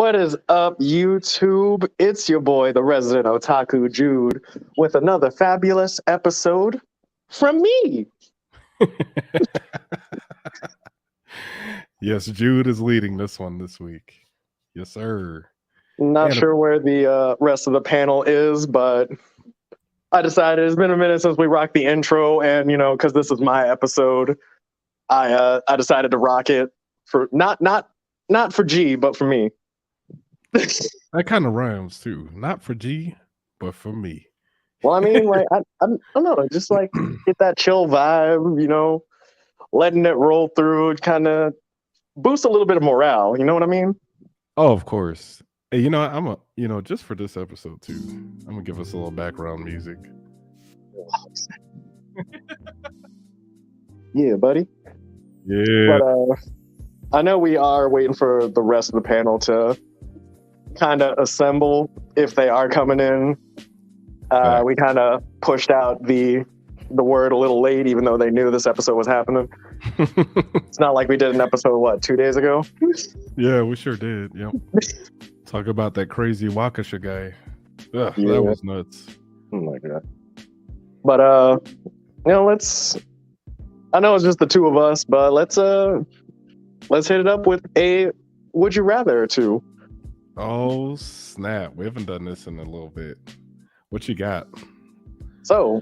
What is up, YouTube? It's your boy, the resident otaku Jude, with another fabulous episode from me. Yes, Jude is leading this one this week. Yes, sir. Not And sure where the rest of the panel is, but I decided it's been a minute since we rocked the intro, and because this is my episode, I decided to rock it for not for G, but for me. that kind of rhymes too. Not for G, but for me. Well, I mean, like I don't know, just like get that chill vibe, letting it roll through, it kind of boost a little bit of morale. You know what I mean? Oh, of course. Hey, just for this episode too, I'm gonna give us a little background music. Yeah, buddy. Yeah. But I know we are waiting for the rest of the panel to kind of assemble if they are coming in. We kind of pushed out the word a little late, even though they knew this episode was happening. It's not like we did an episode, 2 days ago? Yeah, we sure did. Yep. Talk about that crazy Waukesha guy. Ugh, Yeah. That was nuts. Oh my god. But let's. I know it's just the two of us, but let's hit it up with a would you rather or two. Oh snap! We haven't done this in a little bit. What you got? So,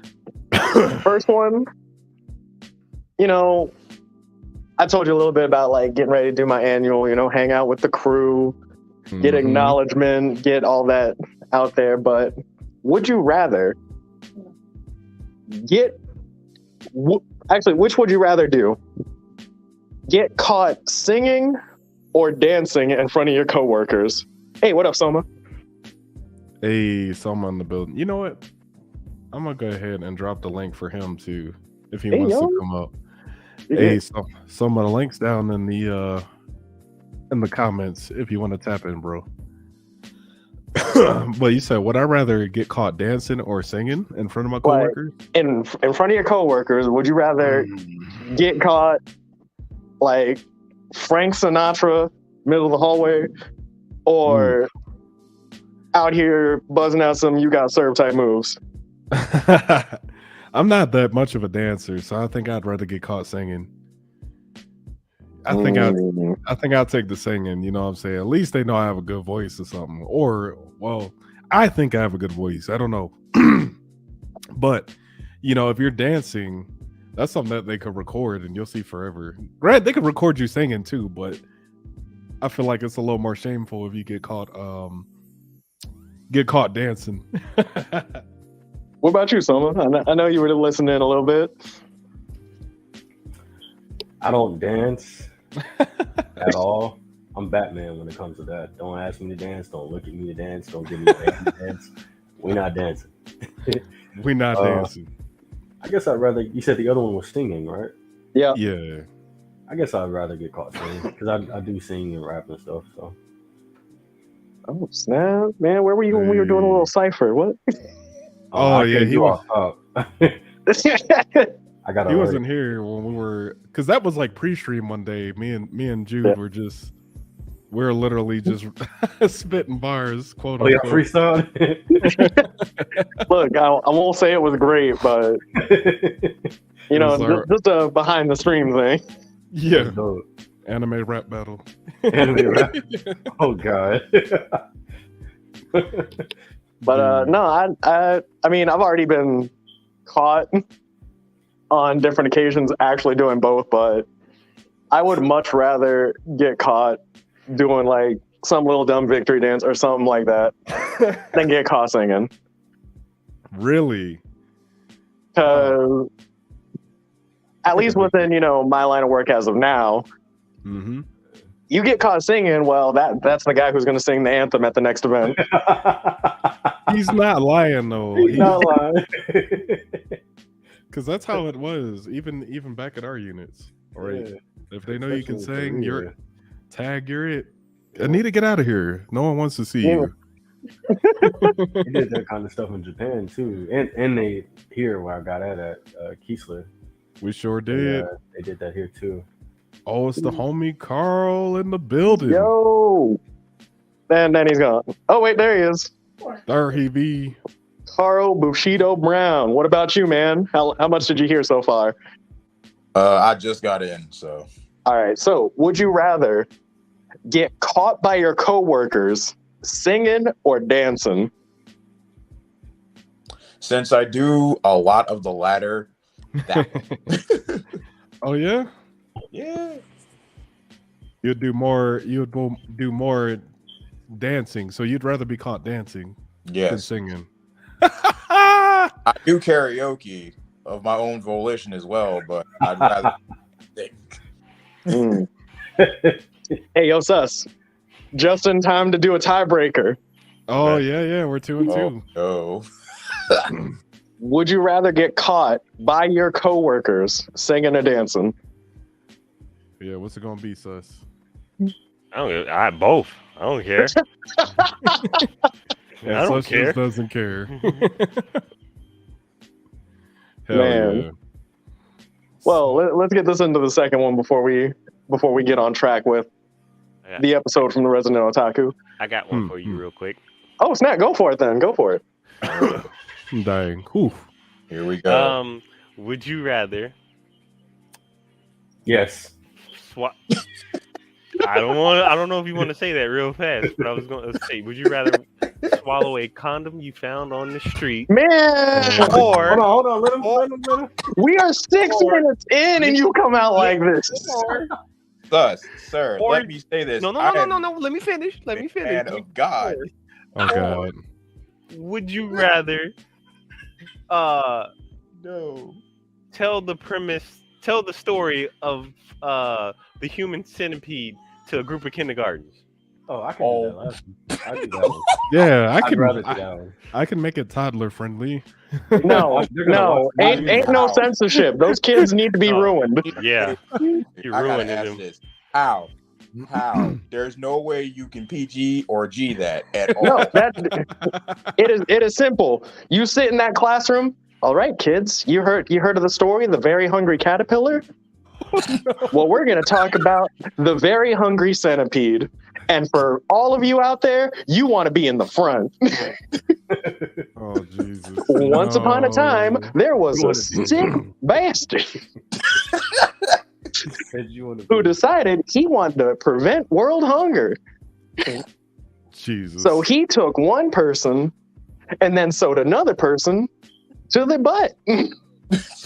first one, I told you a little bit about like getting ready to do my annual, hang out with the crew, get acknowledgement, get all that out there. But would you rather which would you rather do? Get caught singing or dancing in front of your coworkers? Hey, what up, Soma? Hey, someone in the building. You know what? I'm gonna go ahead and drop the link for him too, if he wants to come up. Hey, some of the links down in the comments if you want to tap in, bro. But you said, would I rather get caught dancing or singing in front of my coworkers? In front of your coworkers, would you rather get caught like Frank Sinatra, middle of the hallway, or out here buzzing out some "you got served" type moves? I'm not that much of a dancer, so I think I'd rather get caught singing. I think I'll take the singing. You know what I'm saying? At least they know I have a good voice or something. Or, well, I think I have a good voice. I don't know. But, if you're dancing, that's something that they could record and you'll see forever. Right? They could record you singing too, but I feel like it's a little more shameful if you get caught dancing. What about you, Soma? I know you were listening a little bit. I don't dance at all. I'm Batman when it comes to that. Don't ask me to dance. Don't look at me to dance. Don't give me a to dance. We're not dancing. We're not dancing. I guess I'd rather. You said the other one was singing, right? Yeah. Yeah. I guess I'd rather get caught singing because I do sing and rap and stuff. So. Oh snap, man! Where were you when we were doing a little cipher? What? He was. I got. He wasn't here when we were, because that was like pre-stream one day. Me and Jude we're literally just spitting bars, quote unquote. Oh yeah, freestyle. Look, I won't say it was great, but just a behind the stream thing. Yeah, anime rap battle. Anime rap. Oh god. But no, I mean, I've already been caught on different occasions actually doing both, but I would much rather get caught doing like some little dumb victory dance or something like that than get caught singing. Really? Because at least within my line of work as of now, you get caught singing, well, that's the guy who's going to sing the anthem at the next event. He's not lying though. He's not lying. Because that's how it was, even back at our units. Right? Yeah. If they know you can sing, you're it. I need to get out of here. No one wants to see you. They did that kind of stuff in Japan too, and they here where I got at Keesler. We sure did. They did that here too. Oh, it's the homie Carl in the building. Yo, And then he's gone. Oh wait, there he is. There he be. Carl Bushido Brown. What about you, man? How much did you hear so far? I just got in, so. All right. So, would you rather get caught by your coworkers singing or dancing? Since I do a lot of the latter, that Oh yeah. yeah. You'd do more dancing. So you'd rather be caught dancing than Yes. singing. I do karaoke of my own volition as well, but I'd rather think. Mm. Hey, yo, sus. Just in time to do a tiebreaker. Oh yeah, we're 2 and 2. Oh, no. Would you rather get caught by your coworkers singing or dancing? Yeah, what's it gonna be, sus? I both. I don't care. Yeah, I don't sus care. just doesn't care. Hell Man. yeah. Well, let's get this into the second one before we get on track with Yeah. the episode from the Resident Otaku. I got one for you real quick. Oh, snap. Go for it then. Go for it. I'm dying. Oof. Here we go. Would you rather Yes. swap? I don't know if you want to say that real fast, but I was going to say, would you rather swallow a condom you found on the street, Man, or Hold on. Let him. we are 6 minutes in and you come out like this. Thus, sir, or- let me say this. no. Let me finish. Let me finish. Man of God. Oh god. Would you rather No. tell the story of the human centipede to a group of kindergartens? Oh, I can do that. I do that one. Yeah, I'd rather do that one. I can make it toddler friendly. No, They're gonna no, watch ain't no Wow. censorship. Those kids need to be Oh. ruined. Yeah, you're I gotta ruining ask them. this. How? There's no way you can PG or G that at all. No, it is simple. You sit in that classroom. All right, kids, you heard of the story, The Very Hungry Caterpillar? Well, we're going to talk about The Very Hungry Centipede. And for all of you out there, you want to be in the front. Oh Jesus. Once upon a time, No. there was a sick bastard Said you wanna who be- decided he wanted to prevent world hunger. Jesus. So he took one person and then sewed another person to the butt.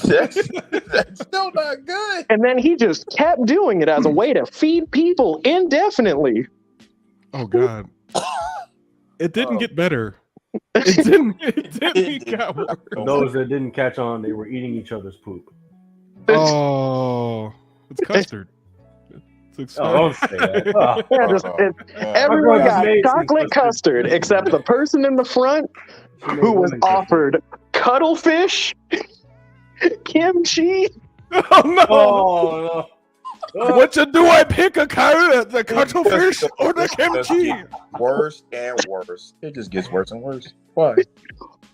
that's still not good. And then he just kept doing it as a way to feed people indefinitely. Oh god. It didn't Oh. get better. It didn't get worse. Those that didn't catch on, they were eating each other's poop. Oh, it's custard. It's Oh, don't say that. Oh. Yeah, everyone My brother's got made some chocolate custard. custard except the person in the front who was offered cuttlefish, kimchi. Oh no! Oh no! What you do? I pick a carrot, the cuttlefish, or the kimchi, Worse and worse. It just gets worse and worse. Why?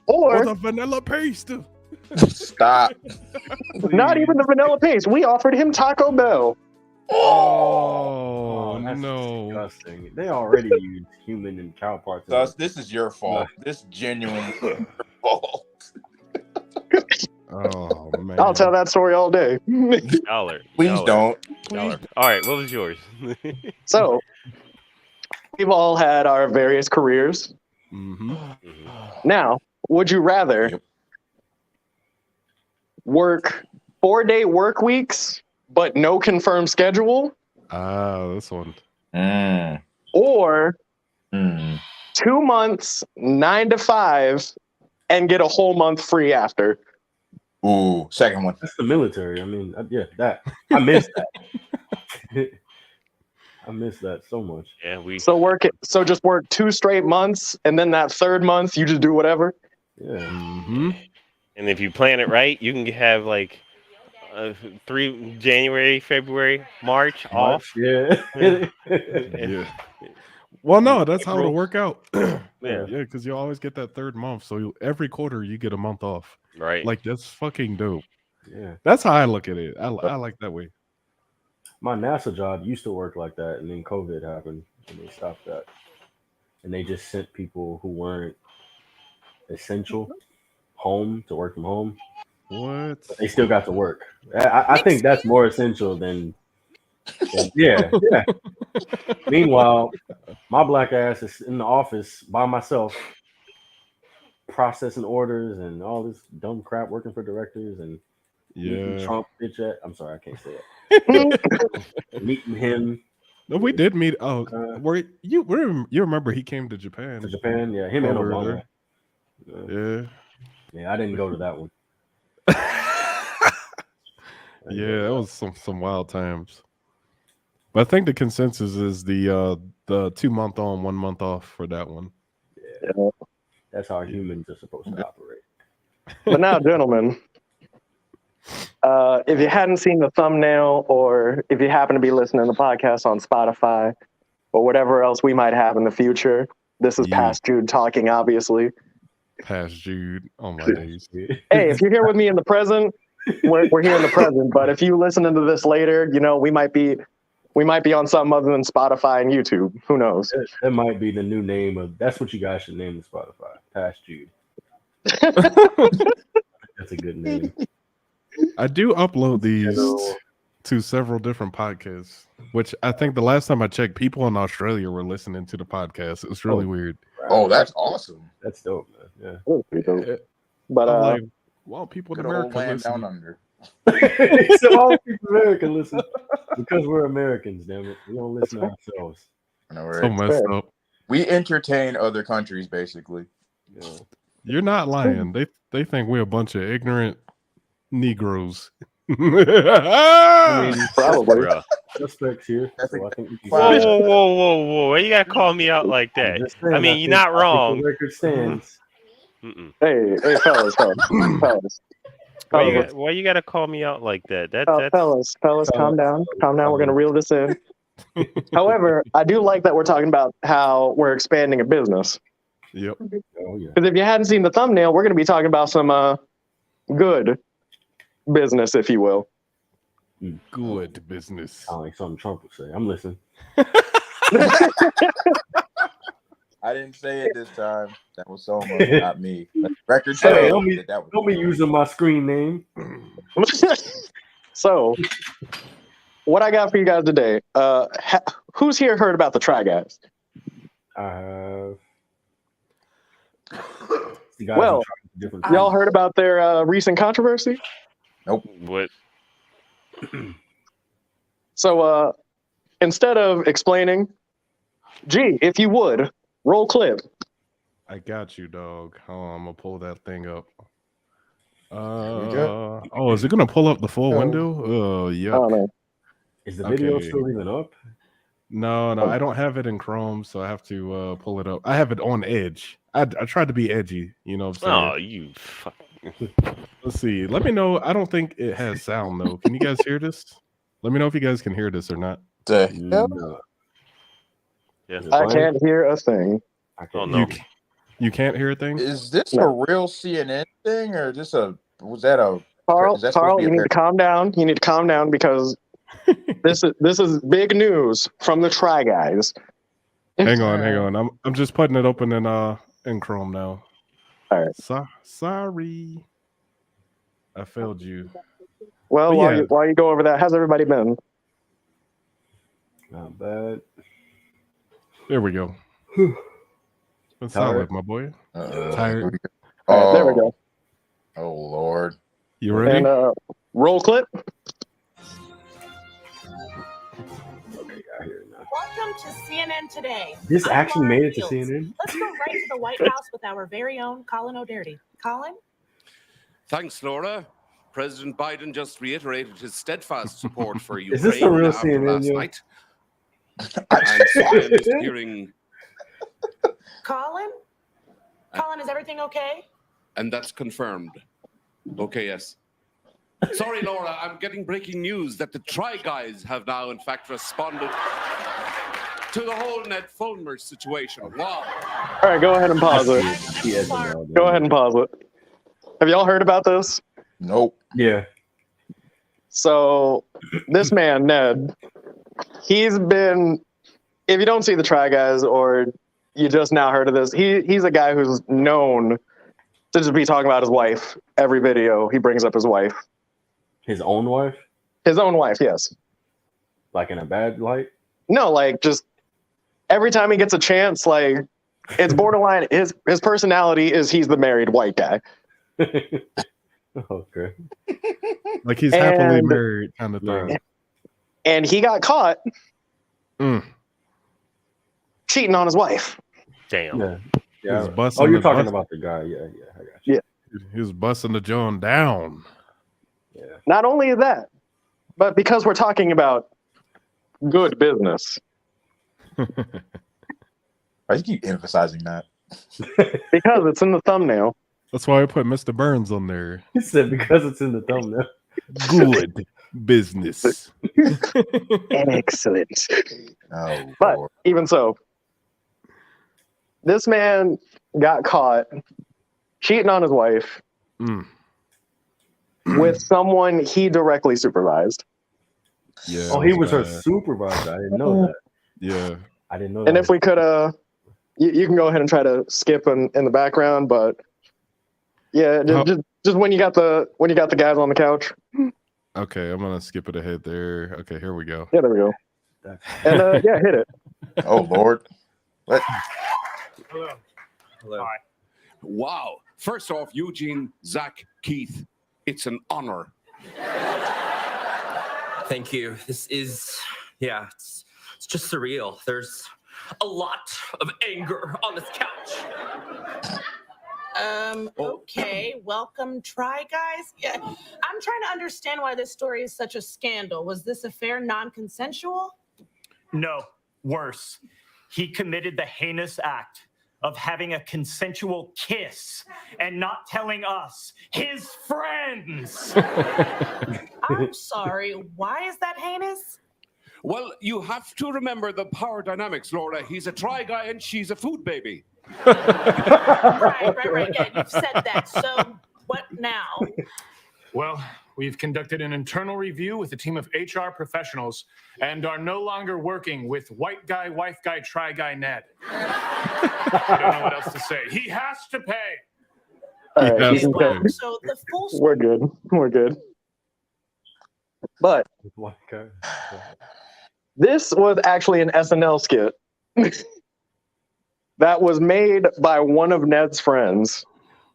or Or the vanilla paste. Stop. not even the vanilla paste. We offered him Taco Bell. Oh, that's no! disgusting. They already use human and cow parts. in Thus, it. this is your fault. This genuinely your fault. Oh man! I'll tell that story all day. Dollar. Please don't. Dollar. All right, what was yours? So, we've all had our various careers. Mm-hmm. Now, would you rather Yep. work 4-day work weeks but no confirmed schedule, This one. or Mm. 2 months 9 to 5 and get a whole month free after? Ooh, second one. That's the military. I mean, yeah, that I miss that. I miss that so much. Yeah, So just work 2 straight months, and then that third month you just do whatever. Yeah. Mm-hmm. and if you plan it right, you can have like 3 January, February, March off. Yeah. Yeah. Well, no, that's how it'll work out. Yeah. Yeah, because you always get that third month, so every quarter you get a month off. Right. Like that's fucking dope. Yeah. That's how I look at it. I like that way. My NASA job used to work like that, and then COVID happened, and they stopped that. and they just sent people who weren't essential home to work from home. What? But they still got to work. I think that's more essential than yeah. Meanwhile, my black ass is in the office by myself, processing orders and all this dumb crap, working for directors and meeting Yeah. Trump bitch at. I'm sorry, I can't say it. Meeting him. No, we did meet. Oh, Uh, you remember he came to Japan? to Japan, yeah, him and Over Obama. there. Yeah, I didn't go to that one. Yeah, that was some wild times. But I think the consensus is the 2 month on, 1 month off for that one. Yeah. That's how humans are supposed to operate. But now, gentlemen, if you hadn't seen the thumbnail, or if you happen to be listening to the podcast on Spotify or whatever else we might have in the future, this is past Jude talking, obviously. Past Jude. Oh my days. Hey, if you're here with me in the present, we're here in the present. But if you listen to this later, you know, we might be on something other than Spotify and YouTube. Who knows? That might be the new name of. That's what you guys should name the Spotify. Past Jude. That's a good name. I do upload these to several different podcasts, which I think the last time I checked, people in Australia were listening to the podcast. It was really weird. Oh, that's awesome. That's dope, man. Yeah. But like, well, people in good old America land listen. down under. So all people in America listen because we're Americans. Damn it, we don't listen to ourselves. I know, right? So messed up. We entertain other countries, basically. Yeah. You're not lying. They think we're a bunch of ignorant Negroes. I mean, probably. suspects here. So I think we can Whoa! Why you gotta call me out like that? I mean, you're not wrong. The record stands. Hey, fellas. Why you gotta call me out like that? That's Fellas, calm down. We're gonna reel this in. However, I do like that we're talking about how we're expanding a business. Yep. Oh yeah. Because if you hadn't seen the thumbnail, we're gonna be talking about some good business, if you will. Good business. Sound like something Trump would say. I'm listening. I didn't say it this time. That was so much, not me. Record Hey, show. don't be using my screen name. So, what I got for you guys today? Who's here heard about the Try Guys? Well, y'all heard about their recent controversy? Nope. What? So, instead of explaining, gee, if you would, roll clip. I got you, dog. Oh, I'm gonna pull that thing up. Is it gonna pull up the full window? Oh, yeah. Oh, no. Is the video still even up? No, I don't have it in Chrome, so I have to pull it up. I have it on Edge. I tried to be edgy, you know what I'm saying? Oh, you fuck. Let's see. Let me know. I don't think it has sound though. Can you guys hear this? Let me know if you guys can hear this or not. No. Yeah. I can't hear a thing. Oh no. You can't hear a thing? Is this a real CNN thing, or was that a Carl, you need to calm down. You need to calm down because this is big news from the Try Guys. Hang on. I'm just putting it open in Chrome now. All right. Sorry, I failed you. Well, while you go over that, how's everybody been? Not bad. There we go. That's solid, my boy. Tired. There we go. Oh Lord. You ready? And roll clip. Welcome to CNN Today. This I'm actually Laura made it to Fields. CNN? Let's go right to the White House with our very own Colin O'Doherty. Colin? Thanks, Laura. President Biden just reiterated his steadfast support for Ukraine Is this the real after CNN, last yo? night. And so I am just hearing, Colin? Colin, is everything okay? and that's confirmed. Okay, yes. Sorry, Laura, I'm getting breaking news that the Try Guys have now, in fact, responded to the whole Ned Fulmer situation. Wow. All right, go ahead and pause it. Go ahead and pause it. Have y'all heard about this? Nope. Yeah. So this man, Ned, he's been, if you don't see the Try Guys or you just now heard of this. He's a guy who's known to just be talking about his wife. Every video he brings up his wife. His own wife? His own wife, yes. Like in a bad light? No, like just every time he gets a chance, like it's borderline. His personality is he's the married white guy. Okay. Like he's happily married kind of thing. And he got caught cheating on his wife. Damn. Yeah. He was Oh, busting you're the talking bus- about the guy. Yeah, I got you. Yeah. He was busting the John down. Yeah. Not only that, but because we're talking about good business, Why you keep emphasizing that? because it's in the thumbnail. That's why I put Mr. Burns on there. He said because it's in the thumbnail. Good business. Excellent. Oh, But Lord. even so, this man got caught cheating on his wife with someone he directly supervised. Yeah. Oh, it he was her bad. supervisor. I didn't know that. Yeah. I didn't know And that. if we could, you can go ahead and try to skip in the background, but yeah, just when you got the guys on the couch. Okay, I'm gonna skip it ahead there. Okay, here we go. Yeah, there we go. And yeah, hit it. Oh, Lord. What? Hello. Hi. Wow. First off, Eugene, Zach, Keith, it's an honor. Thank you. This is, it's just surreal. There's a lot of anger on this couch. Okay. Welcome, Try Guys. Yeah. I'm trying to understand why this story is such a scandal. Was this affair non-consensual? No, worse. He committed the heinous act of having a consensual kiss and not telling us, his friends. I'm sorry. Why is that heinous? Well, you have to remember the power dynamics, Laura. He's a try guy and she's a food baby. Right. Yeah, you've said that. So what now? Well, we've conducted an internal review with a team of HR professionals and are no longer working with white guy, wife guy, try guy Ned. I don't know what else to say. He has to pay. All right, Yes. you can Wow. go. So the full We're good. But What guy? this was actually an SNL skit that was made by one of Ned's friends.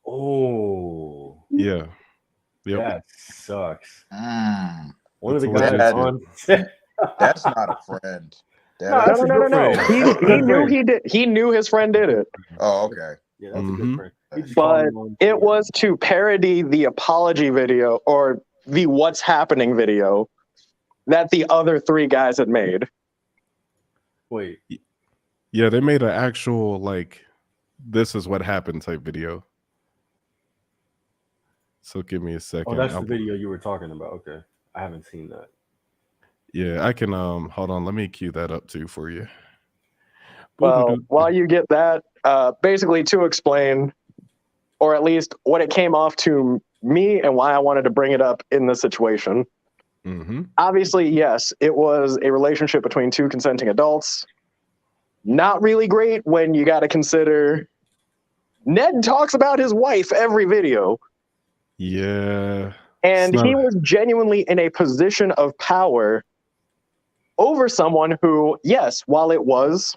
Oh, Yeah. Yep. that sucks. Mm, One of the That's guys what on set. that's not a friend. No, That that's is, a good No. friend. He That's a good knew friend. he did. He knew his friend did it, oh, okay. Yeah, that's a Mhm. good friend. He just called but him on it set. was to parody the apology video or the "What's Happening" video that the other three guys had made. Wait. Yeah, they made an actual like this is what happened type video. So give me a second. Oh, that's the I'll- video you were talking about. Okay. I haven't seen that. Yeah, I can hold on, let me cue that up too for you. Well, while you get that, basically to explain, or at least what it came off to me and why I wanted to bring it up in this situation. Mm-hmm. Obviously, yes, it was a relationship between two consenting adults. Not really great when you got to consider Ned talks about his wife every video. Yeah. And It's he not- was genuinely in a position of power over someone who, yes, while it was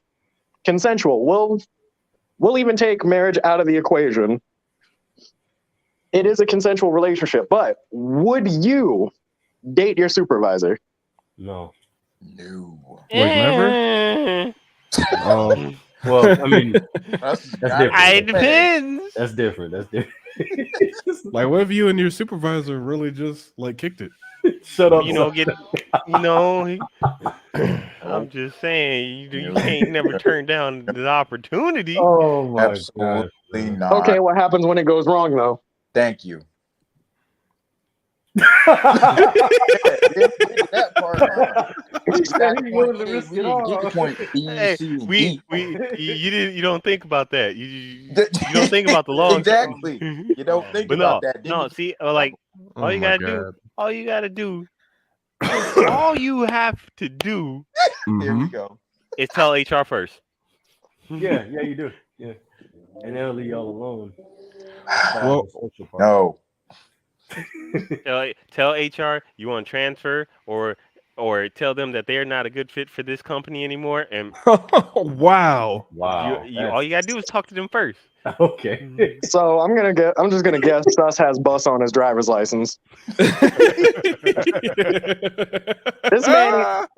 consensual, we'll even take marriage out of the equation. It is a consensual relationship, but would you date your supervisor? No. No. Wait, never? Oh, Well, I mean, That's different. It depends. that's different. That's different. like what if you and your supervisor really just like kicked it? Shut up. You know, son. I'm just saying, you can't never turn down the opportunity. Oh my god. Absolutely not. Okay, what happens when it goes wrong, though? Thank you. That part, huh? He willing to risk it all. Get the point B, Hey, C, and we D. you don't think about that. You don't think about the long Exactly. term. You don't think But about no, that. no. See, like Oh all you my gotta do, God. all you gotta do, all you have to do Here we Mhm. go. is tell HR first. Yeah, you do. Yeah, and they'll leave y'all alone. Well, No. Tell HR you want to transfer, or tell them that they're not a good fit for this company anymore. And wow. you all you gotta do is talk to them first. Okay. So I'm just gonna guess Sus has bus on his driver's license.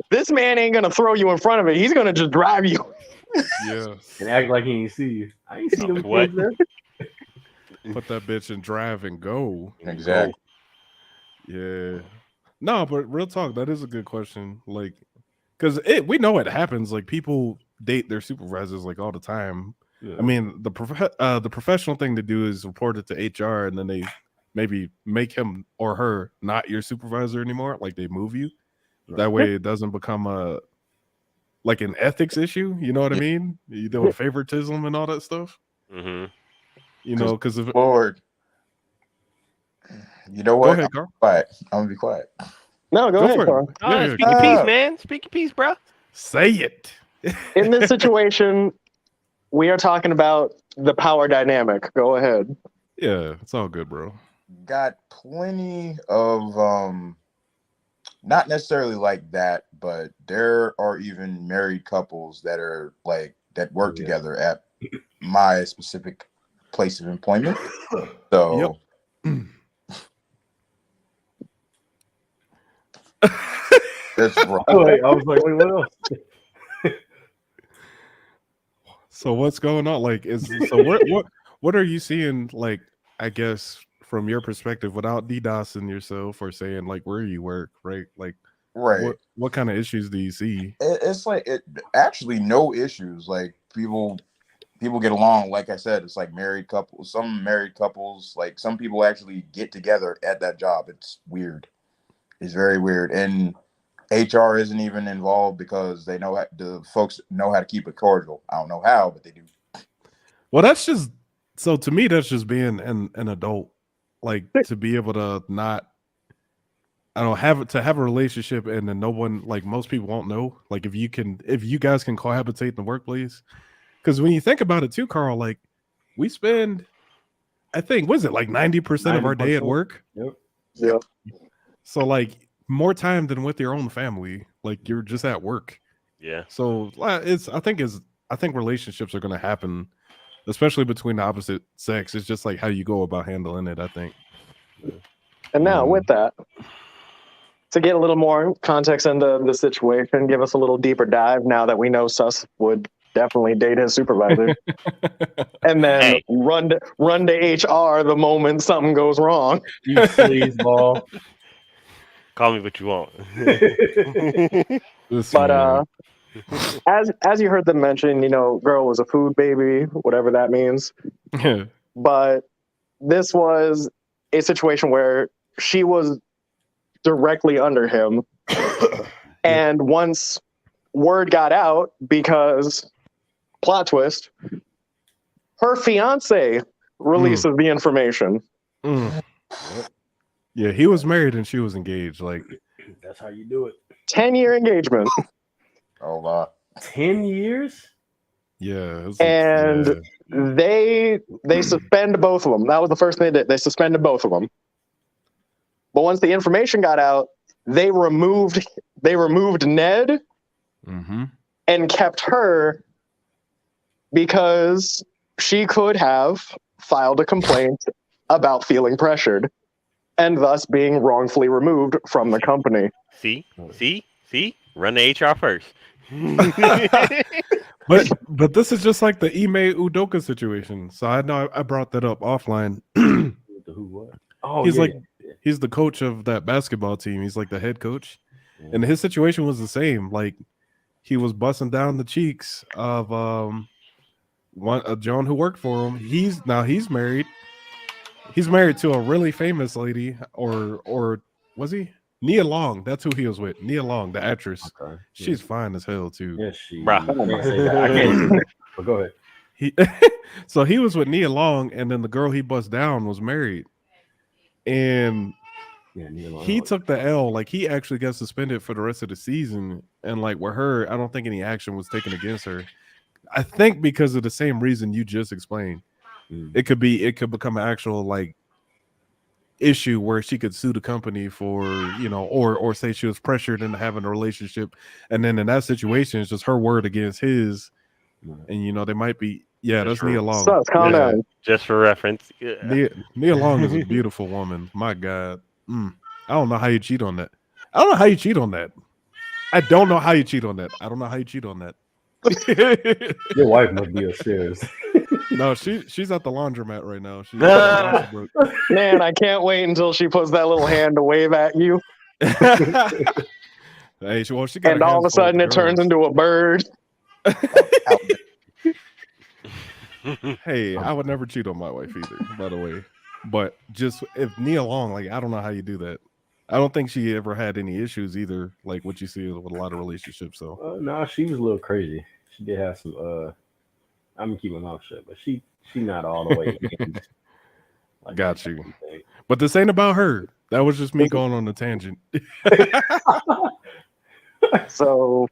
This man ain't gonna throw you in front of it. He's gonna just drive you. Yes. And act like he ain't see you. I ain't see them What? kids there. Put that bitch in drive and go. Exactly. Yeah. No, but real talk, that is a good question. Like, because we know it happens. Like, people date their supervisors like all the time. Yeah. I mean, the professional thing to do is report it to HR, and then they maybe make him or her not your supervisor anymore. Like, they move you. Right. That way, it doesn't become an ethics issue. You know what I mean? You deal with favoritism and all that stuff. Mm-hmm. You know, because if Lord, you know what? Go ahead, Carl. I'm gonna be quiet. No, go ahead, for it. Carl. Speak your piece, man. Speak your piece, bro. Say it. In this situation, we are talking about the power dynamic. Go ahead. Yeah, it's all good, bro. Got plenty of not necessarily like that, but there are even married couples that are like that work together at my specific place of employment. So that's right. I was like, wait, what else? So what's going on? Like, what are you seeing? Like, I guess from your perspective, without DDoSing yourself or saying like where you work, right? Like, Right. What kind of issues do you see? It's like actually no issues. Like people get along. Like I said, it's like married couples. Some married couples, like some people actually get together at that job. It's weird. It's very weird. And HR isn't even involved because they know the folks know how to keep it cordial. I don't know how, but they do. Well, that's just so to me. That's just being an adult, like to be able to not. I don't have a relationship and then no one, like most people won't know. Like if you guys can cohabitate in the workplace, because when you think about it too, Carl, like we spend, I think, was it like 90% of our day at work? Yep. Yeah. So like more time than with your own family, like you're just at work. Yeah. So I think relationships are going to happen, especially between the opposite sex. It's just like how you go about handling it, I think. And now with that, to get a little more context into the situation, give us a little deeper dive now that we know Sus would definitely date his supervisor. And then run to HR the moment something goes wrong. You sleazeball. Call me what you want. But as you heard them mention, girl was a food baby, whatever that means. But this was a situation where she was directly under him. And once word got out, because plot twist, her fiance releases the information. Yeah, he was married and she was engaged. Like that's how you do it. 10-year engagement. Oh wow. 10 years? Yeah. And they suspend both of them. That was the first thing they did. They suspended both of them. But once the information got out, they removed Ned and kept her because she could have filed a complaint about feeling pressured and thus being wrongfully removed from the company. See? Run the HR first. But this is just like the Ime Udoka situation. So I know I brought that up offline. Oh, he's the coach of that basketball team. He's like the head coach. And his situation was the same. Like he was busting down the cheeks of a John who worked for him. He's married. He's married to a really famous lady, or was he? Nia Long. That's who he was with. Nia Long, the actress. Okay. She's fine as hell too. Yes, she. Bruh. I can't say that. But go ahead. So he was with Nia Long, and then the girl he bust down was married. And he took the L. Like he actually got suspended for the rest of the season. And like with her, I don't think any action was taken against her. I think because of the same reason you just explained, it could become an actual like issue where she could sue the company for, you know, or say she was pressured into having a relationship, and then in that situation it's just her word against his, and you know they might be that's Nia Long. So calm down. Just for reference, Nia Long is a beautiful woman. My God, I don't know how you cheat on that. I don't know how you cheat on that. I don't know how you cheat on that. I don't know how you cheat on that. Your wife must be upstairs. No, she's at the laundromat right now. Man, I can't wait until she puts that little hand to wave at you. Hey, she got and all of a sudden it turns into a bird. Hey, I would never cheat on my wife either, by the way. But just if Nia Long, like, I don't know how you do that. I don't think she ever had any issues either, like what you see with a lot of relationships. So no, she was a little crazy. She did have some I'm gonna keep my mouth shut, but she not all the way like got you. But this ain't about her. That was just me going on a tangent. So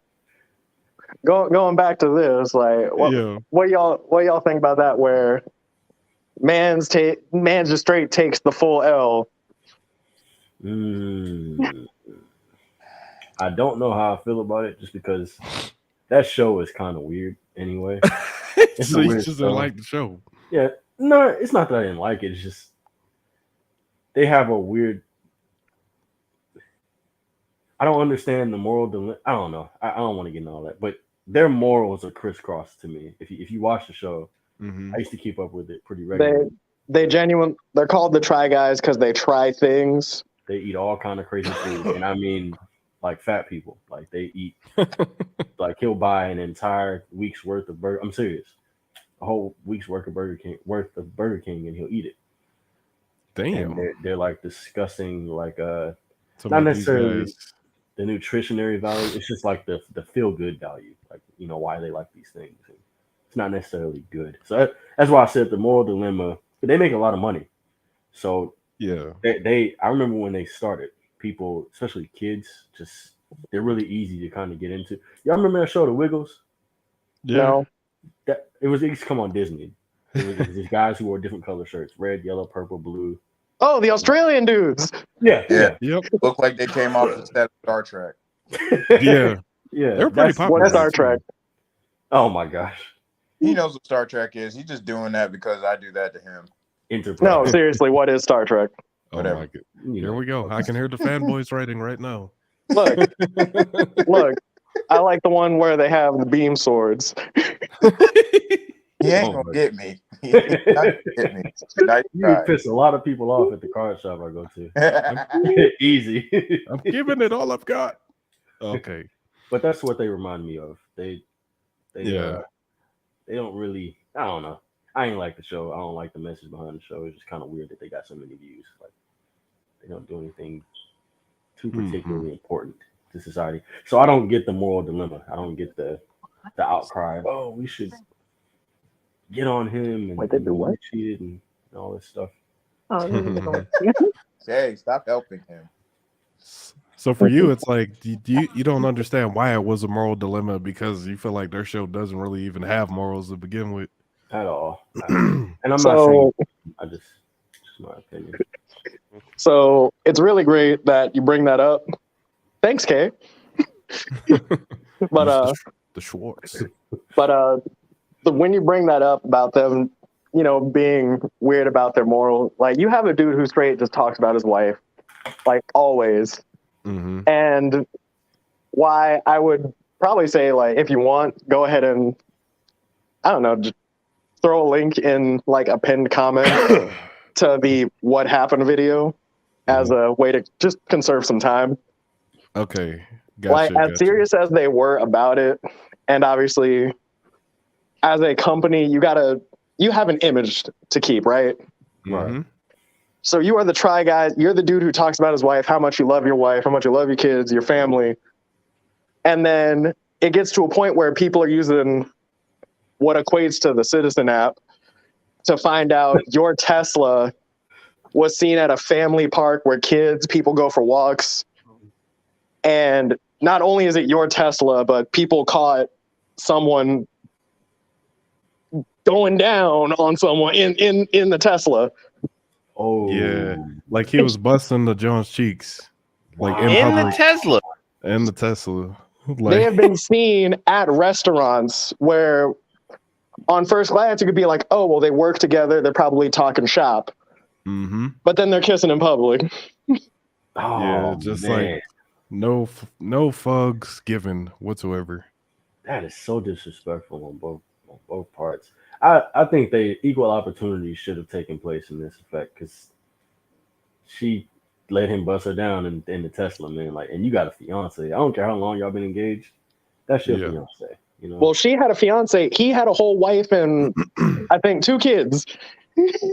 going back to this, like what y'all think about that, where man's just straight takes the full L? I don't know how I feel about it, just because that show is kind of weird anyway. So you just didn't like the show? Yeah, no, it's not that I didn't like it. It's just they have a weird. I don't understand the moral dilemma. I don't know. I don't want to get into all that, but their morals are crisscross to me. If you watch the show, I used to keep up with it pretty regularly. They're called the Try Guys because they try things. They eat all kind of crazy food, and I mean, like fat people. Like they eat, like he'll buy an entire week's worth of burger. I'm serious, a whole week's worth of Burger King, and he'll eat it. Damn, and they're like discussing, like not necessarily the nutritionary value. It's just like the feel good value, like, you know, why they like these things. And it's not necessarily good. So that's why I said the moral dilemma. But they make a lot of money, so yeah. I remember when they started, people, especially kids, they're really easy to kind of get into. Y'all remember that show, The Wiggles? Yeah. No. It used to come on Disney. It was these guys who wore different color shirts: red, yellow, purple, blue. Oh, the Australian dudes. Yeah. Yep. Look like they came off the set of Star Trek. Yeah. They're pretty popular. What Star Trek? Oh my gosh. He knows what Star Trek is. He's just doing that because I do that to him. No, seriously, what is Star Trek? Whatever. Oh my God. Here we go. I can hear the fanboys writing right now. Look, I like the one where they have the beam swords. He ain't gonna get me. He ain't gonna get me. Nice you piss a lot of people off at the card shop I go to. Easy. I'm giving it all I've got. Okay. But that's what they remind me of. They don't really. I don't know. I ain't like the show. I don't like the message behind the show. It's just kind of weird that they got so many views. Like, they don't do anything too particularly important to society. So I don't get the moral dilemma. I don't get the outcry of, oh, we should get on him and they do what? Cheated and all this stuff. Oh, hey, stop helping him. So for you, it's like you don't understand why it was a moral dilemma, because you feel like their show doesn't really even have morals to begin with. At all. And I'm not saying, I just my opinion. So it's really great that you bring that up. Thanks, Kay. But the Schwartz. But when you bring that up about them, you know, being weird about their moral, like, you have a dude who straight just talks about his wife, like, always. Mm-hmm. And why I would probably say, like, if you want, go ahead and, I don't know, just throw a link in, like, a pinned comment to the What Happened video as a way to just conserve some time. Okay. Gotcha, as serious as they were about it, and obviously, as a company, you have an image to keep, right? Mm-hmm. So you are the Try Guy. You're the dude who talks about his wife, how much you love your wife, how much you love your kids, your family. And then it gets to a point where people are using what equates to the Citizen app to find out your Tesla was seen at a family park where people go for walks. And not only is it your Tesla, but people caught someone going down on someone in the Tesla. Oh Yeah, like he was busting the Jones cheeks, like in In the public, Tesla. in the Tesla. They Like, have been seen at restaurants where, on first glance, you could be like, "Oh, well, they work together. They're probably talking shop." mm-hmm. But then they're kissing in public. Yeah, just man. like no fugs given whatsoever. That is so disrespectful on both parts. I think they equal opportunity should have taken place in this effect because she let him bust her down in the Tesla, man. Like, and you got a fiance. I don't care how long y'all been engaged. That's your fiance. You know. Well, she had a fiance. He had a whole wife and I think 2 kids.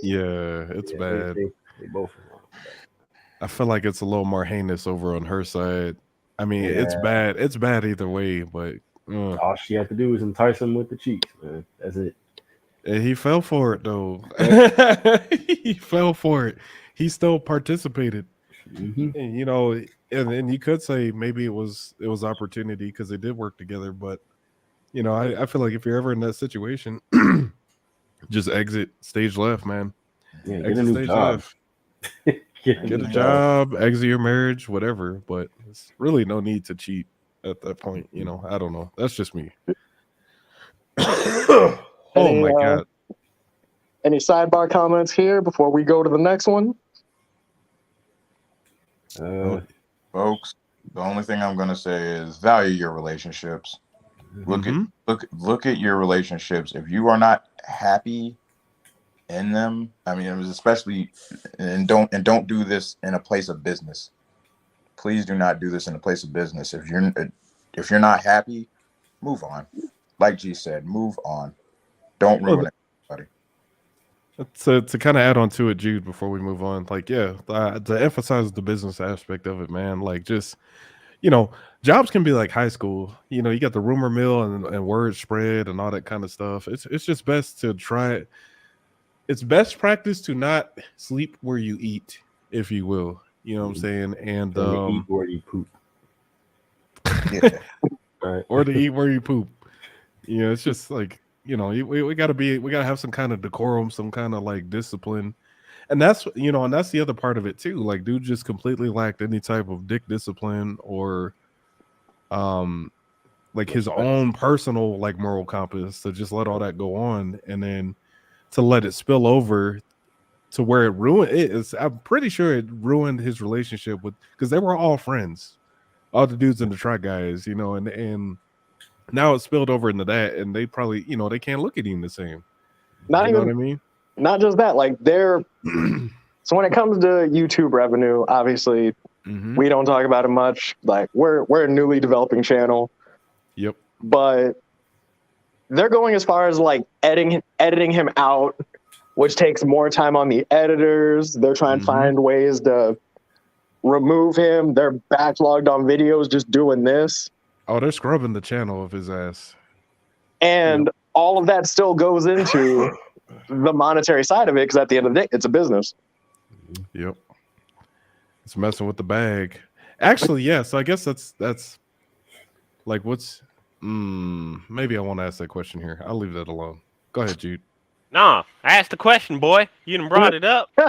Yeah, it's bad. They both. I feel like it's a little more heinous over on her side. I mean, it's bad. It's bad either way, but all she had to do was entice him with the cheeks, man. That's it. And he fell for it though. He fell for it. He still participated. Mm-hmm. And, you know, and you could say maybe it was opportunity because they did work together. But you know, I feel like if you're ever in that situation, just exit stage left, man. Yeah, exit stage left. Get a job, exit your marriage, whatever. But it's really no need to cheat at that point. You know, I don't know. That's just me. Oh my God. Any sidebar comments here before we go to the next one? Folks, the only thing I'm going to say is value your relationships. Look at your relationships. If you are not happy in them, I mean, especially, and don't do this in a place of business. Please do not do this in a place of business. If you're not happy, move on. Like G said, move on. Don't ruin it, buddy. To kind of add on to it, Jude, before we move on, like, yeah, to emphasize the business aspect of it, man, like, just, you know, jobs can be like high school. You know, you got the rumor mill and word spread and all that kind of stuff. It's just best to try it. It's best practice to not sleep where you eat, if you will. You know what I'm saying? And eat where you poop. Yeah. Right. Or to eat where you poop. You know, it's just like, you know, we gotta have some kind of decorum, some kind of like discipline. And that's, you know, and that's the other part of it too. Like, dude just completely lacked any type of dick discipline or like his own personal like moral compass to just let all that go on and then to let it spill over to where it ruined it. I'm pretty sure it ruined his relationship with, because they were all friends, all the dudes and the track guys, you know, and now it's spilled over into that, and they probably, you know, they can't look at him the same. Not you know even, what I mean? Not just that, like they're so when it comes to YouTube revenue, obviously we don't talk about it much. Like we're a newly developing channel. Yep. But they're going as far as like editing him out, which takes more time on the editors. They're trying to find ways to remove him. They're backlogged on videos just doing this. Oh, they're scrubbing the channel of his ass. And all of that still goes into the monetary side of it, because at the end of the day, it's a business. Yep. It's messing with the bag. Actually, yeah. So I guess that's like what's maybe I won't ask that question here. I'll leave that alone. Go ahead, Jude. Nah, I asked the question, boy. You done brought it up. No,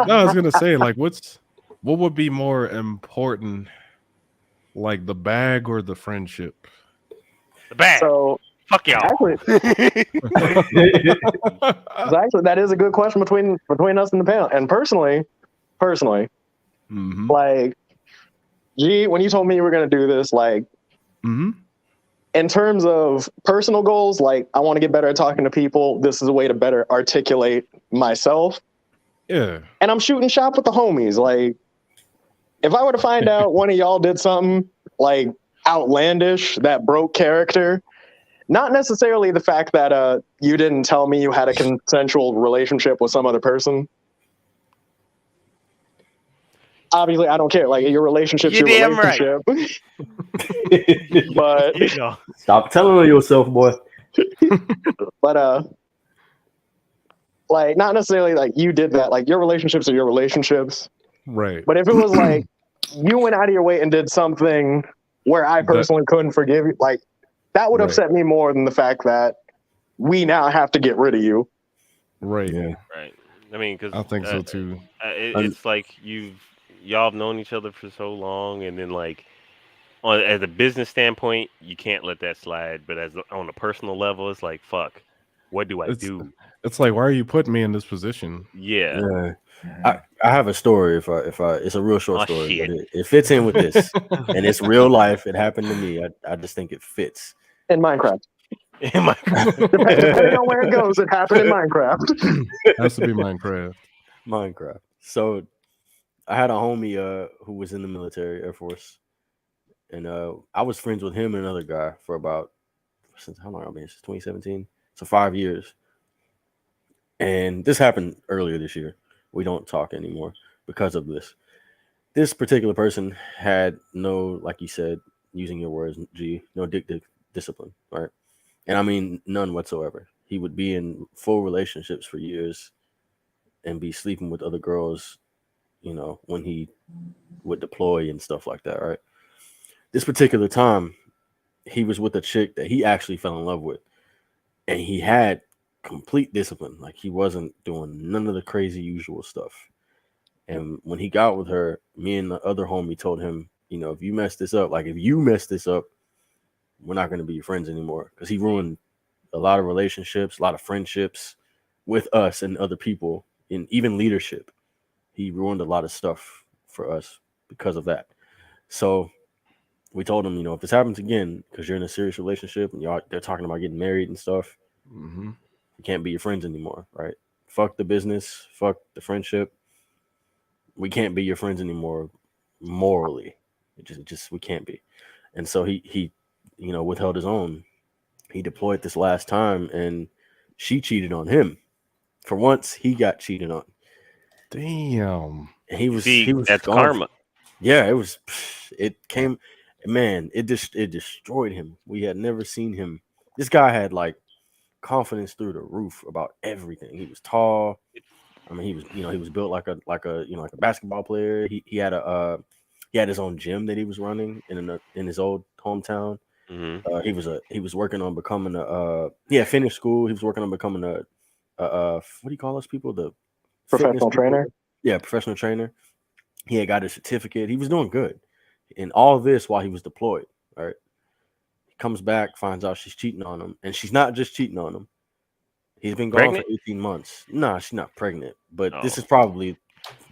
I was gonna say, like, what would be more important, like the bag or the friendship? The bag. So fuck y'all. Actually, that is a good question between us and the panel. And personally, like, gee, when you told me you were gonna do this, like, in terms of personal goals, like I want to get better at talking to people. This is a way to better articulate myself. Yeah. And I'm shooting shop with the homies. Like, if I were to find out one of y'all did something like outlandish that broke character, not necessarily the fact that you didn't tell me you had a consensual relationship with some other person. Obviously, I don't care. Like, your relationship's your relationship. Right. But you know. Stop telling on yourself, boy. But like, not necessarily like you did that. Like, your relationships are your relationships. Right. But if it was like you went out of your way and did something where I personally couldn't forgive you, like that would upset me more than the fact that we now have to get rid of you. Right. Yeah. Right. I mean, because I think so too. it's like y'all have known each other for so long, and then like as a business standpoint, you can't let that slide. But on a personal level, it's like fuck. What do I do? It's like, why are you putting me in this position? Yeah. Yeah. I have a story. If I it's a real short Oh, story, shit. but it fits in with this, and it's real life. It happened to me. I just think it fits. In Minecraft. In Minecraft. Depending on where it goes, it happened in Minecraft. Has to be Minecraft. Minecraft. So I had a homie who was in the military, Air Force, and I was friends with him and another guy for about since how long I've been since 2017, so 5 years. And this happened earlier this year. We don't talk anymore because of this. This particular person had no, like you said, using your words, G, no discipline, right? And I mean none whatsoever. He would be in full relationships for years and be sleeping with other girls, you know, when he would deploy and stuff like that, right? This particular time, he was with a chick that he actually fell in love with, and he had complete discipline. Like he wasn't doing none of the crazy usual stuff. And when he got with her, me and the other homie told him, you know, if you mess this up, we're not going to be your friends anymore. Because he ruined a lot of relationships, a lot of friendships with us and other people, and even leadership. He ruined a lot of stuff for us because of that. So we told him, you know, if this happens again, because you're in a serious relationship and they're talking about getting married and stuff, Mm-hmm. we can't be your friends anymore, right? Fuck the business, fuck the friendship. We can't be your friends anymore morally. It just we can't be. And so he you know, withheld his own. He deployed this last time and she cheated on him. For once, he got cheated on. Damn. And he was that's gone. karma. Yeah, it came, man, it destroyed him. We had never seen him. This guy had like confidence through the roof about everything. He was tall. I mean, he was built like a basketball player. He had his own gym that he was running in his old hometown. Mm-hmm. He was working on becoming finished school. He was working on becoming a what do you call those people? The Professional trainer. Yeah, professional trainer. He had got his certificate. He was doing good. And all this while he was deployed, right? He comes back, finds out she's cheating on him. And she's not just cheating on him. He's been gone for 18 months. Nah, she's not pregnant. But this is probably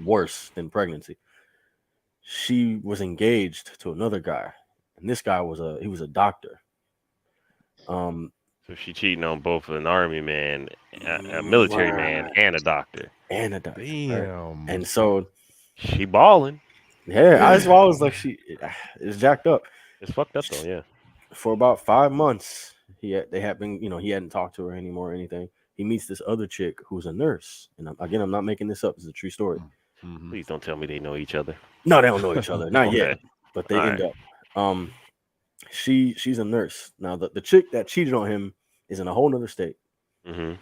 worse than pregnancy. She was engaged to another guy. And this guy was a doctor. So she cheating on both an army man, a military man, and a doctor. And a doctor. Damn. Right? And so she balling. Yeah, I was like, it's jacked up. It's fucked up though, yeah. For about 5 months, he hadn't talked to her anymore or anything. He meets this other chick who's a nurse, and I'm not making this up. It's a true story. Mm-hmm. Please don't tell me they know each other. No, they don't know each other, not Okay. yet. But they end up. She's a nurse now. The chick that cheated on him is in a whole nother state. Mm-hmm.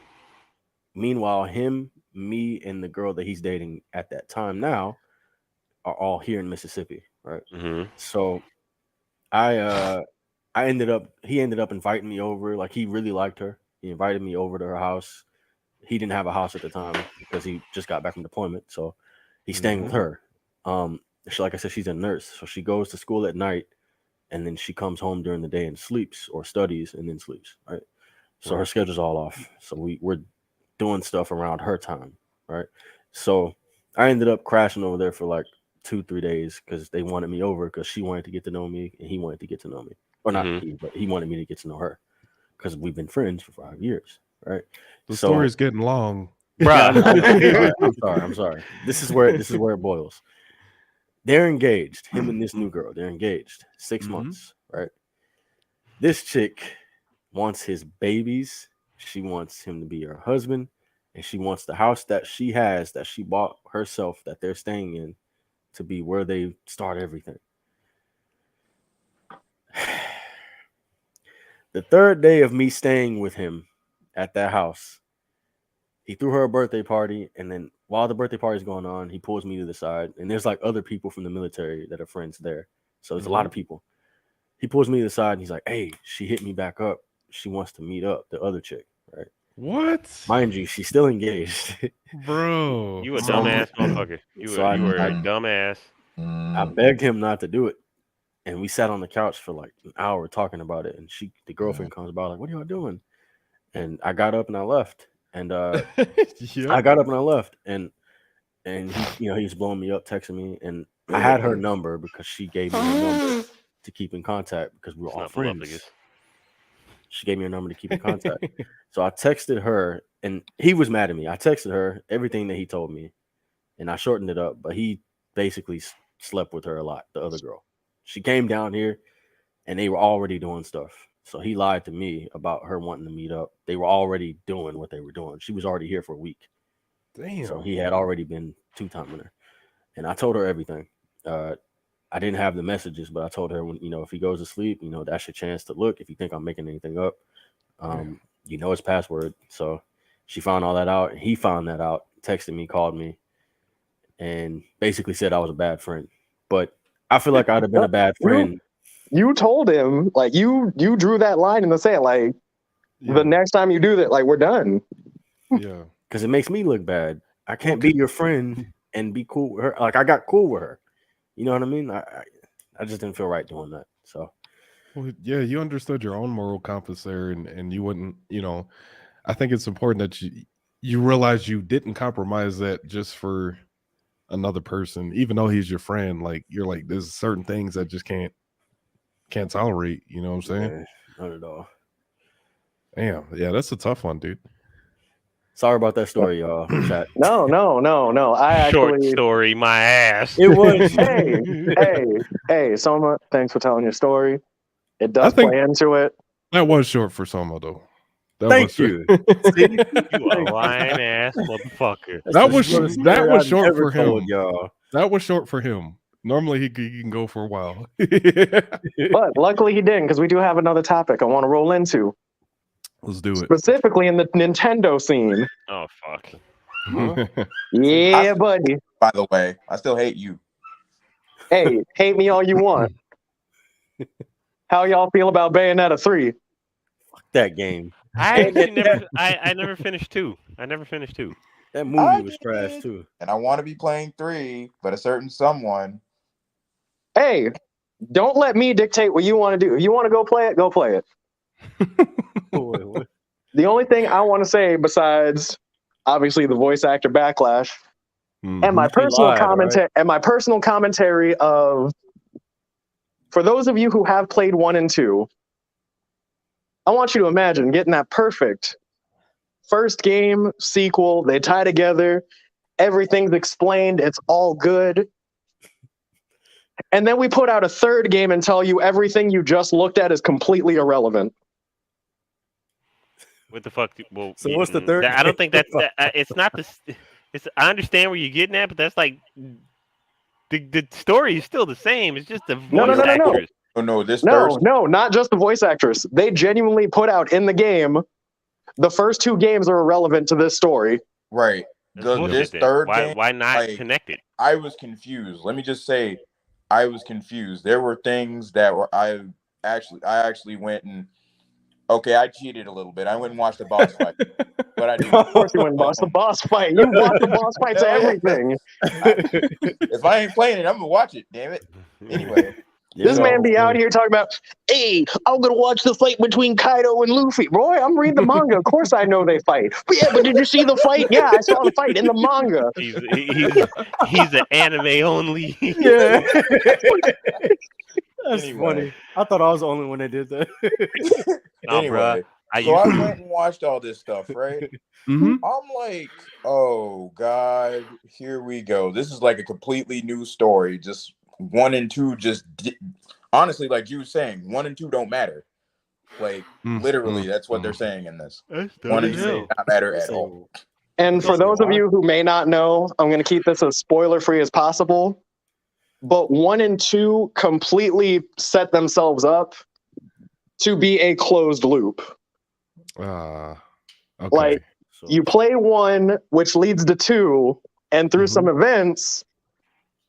Meanwhile, him, me, and the girl that he's dating at that time now are all here in Mississippi, right? Mm-hmm. So he ended up inviting me over. Like he really liked her. He invited me over to her house. He didn't have a house at the time because he just got back from deployment. So he's staying with her. Like I said, she's a nurse. So she goes to school at night and then she comes home during the day and sleeps or studies and then sleeps. Right. So her schedule's all off. So we're doing stuff around her time. Right. So I ended up crashing over there for like 2-3 days because they wanted me over because she wanted to get to know me and he wanted to get to know me. Or not he, but he wanted me to get to know her because we've been friends for 5 years, right? The story's getting long, bruh. I'm sorry. This is where it boils. They're engaged. Him and this new girl. They're engaged 6 months, right? This chick wants his babies. She wants him to be her husband, and she wants the house that she has that she bought herself that they're staying in to be where they start everything. The third day of me staying with him at that house, he threw her a birthday party, and then while the birthday party is going on, he pulls me to the side, and there's like other people from the military that are friends there. So there's a lot of people. He pulls me to the side, and he's like, "Hey, she hit me back up. She wants to meet up, the other chick, Right. What? Mind you, she's still engaged. Bro. You a So- dumbass motherfucker. You So are a I- dumbass. I begged him not to do it. And we sat on the couch for like an hour talking about it. And the girlfriend comes by like, what are y'all doing? And I got up and I left. And Yep. I got up and I left. And he, he's blowing me up, texting me. And I had her number because she gave me her number to keep in contact because we were It's all not friends. Voluptuous. She gave me her number to keep in contact. So I texted her, and he was mad at me. I texted her everything that he told me, and I shortened it up. But he basically slept with her a lot, the other girl. She came down here, and they were already doing stuff. So he lied to me about her wanting to meet up. They were already doing what they were doing. She was already here for a week. Damn. So he had already been two-timing her. And I told her everything. I didn't have the messages, but I told her when if he goes to sleep, that's your chance to look. If you think I'm making anything up, his password. So she found all that out. He found that out, texted me, called me, and basically said I was a bad friend. But I feel like I'd have been a bad friend. You told him, like, you drew that line in the sand, like, the next time you do that, like, we're done. Yeah. Because it makes me look bad. I can't be your friend and be cool with her. Like, I got cool with her. You know what I mean? I just didn't feel right doing that. So, well, yeah, you understood your own moral compass there, and you wouldn't, I think it's important that you realize you didn't compromise that just for another person, even though he's your friend. Like, you're like, there's certain things that just can't tolerate. You know what I'm saying? yeah, not at all. Damn, yeah, that's a tough one, dude. Sorry about that story, y'all. Chat. No. I Short actually. story, my ass. It was. Hey, Soma, thanks for telling your story. It does play into it. That was short for Soma, though. Thank you. See, you a lying ass motherfucker. That was short for him. Y'all. That was short for him. Normally he can go for a while. But luckily he didn't, because we do have another topic I want to roll into. Let's do it. Specifically in the Nintendo scene. Oh fuck. Yeah, buddy. By the way, I still hate you. Hey, hate me all you want. How y'all feel about Bayonetta 3? Fuck that game. I never finished 2. I never finished 2. That movie was trash too. And I want to be playing 3, but a certain someone. Hey, don't let me dictate what you want to do. If you want to go play it, go play it. The only thing I want to say, besides obviously the voice actor backlash, and my personal commentary, and my personal commentary of, for those of you who have played 1 and 2, I want you to imagine getting that perfect first game sequel. They tie together, everything's explained, it's all good. And then we put out a third game and tell you everything you just looked at is completely irrelevant. What the fuck? Well, so what's the third? I don't think that's. It's not the. It's. I understand where you're getting at, but that's like the story is still the same. It's just the voice actors. No, not just the voice actress. They genuinely put out in the game. The first 2 games are irrelevant to this story. Right. This third game. Why not connect it? I was confused. Let me just say, I was confused. There were things that were I actually went and. Okay, I cheated a little bit. I went and watched the boss fight. But I did. Of course you went and watched the boss fight. You watch the boss fight to everything. If I ain't playing it, I'm going to watch it, damn it. Anyway. This man be out here talking about, hey, I'm going to watch the fight between Kaido and Luffy. Boy, I'm reading the manga. Of course I know they fight. But yeah, but did you see the fight? Yeah, I saw the fight in the manga. He's an anime only. Yeah. That's funny. I thought I was the only one that did that. Anyway, so I went and watched all this stuff, right? I'm like, oh God, here we go. This is like a completely new story. Just 1 and 2, honestly, like you were saying, 1 and 2 don't matter. Like literally, that's what they're saying in this. 1 and 2 do not matter at all. And for those of you who may not know, I'm going to keep this as spoiler-free as possible. But 1 and 2 completely set themselves up to be a closed loop. Okay. Like, you play 1, which leads to 2, and through some events,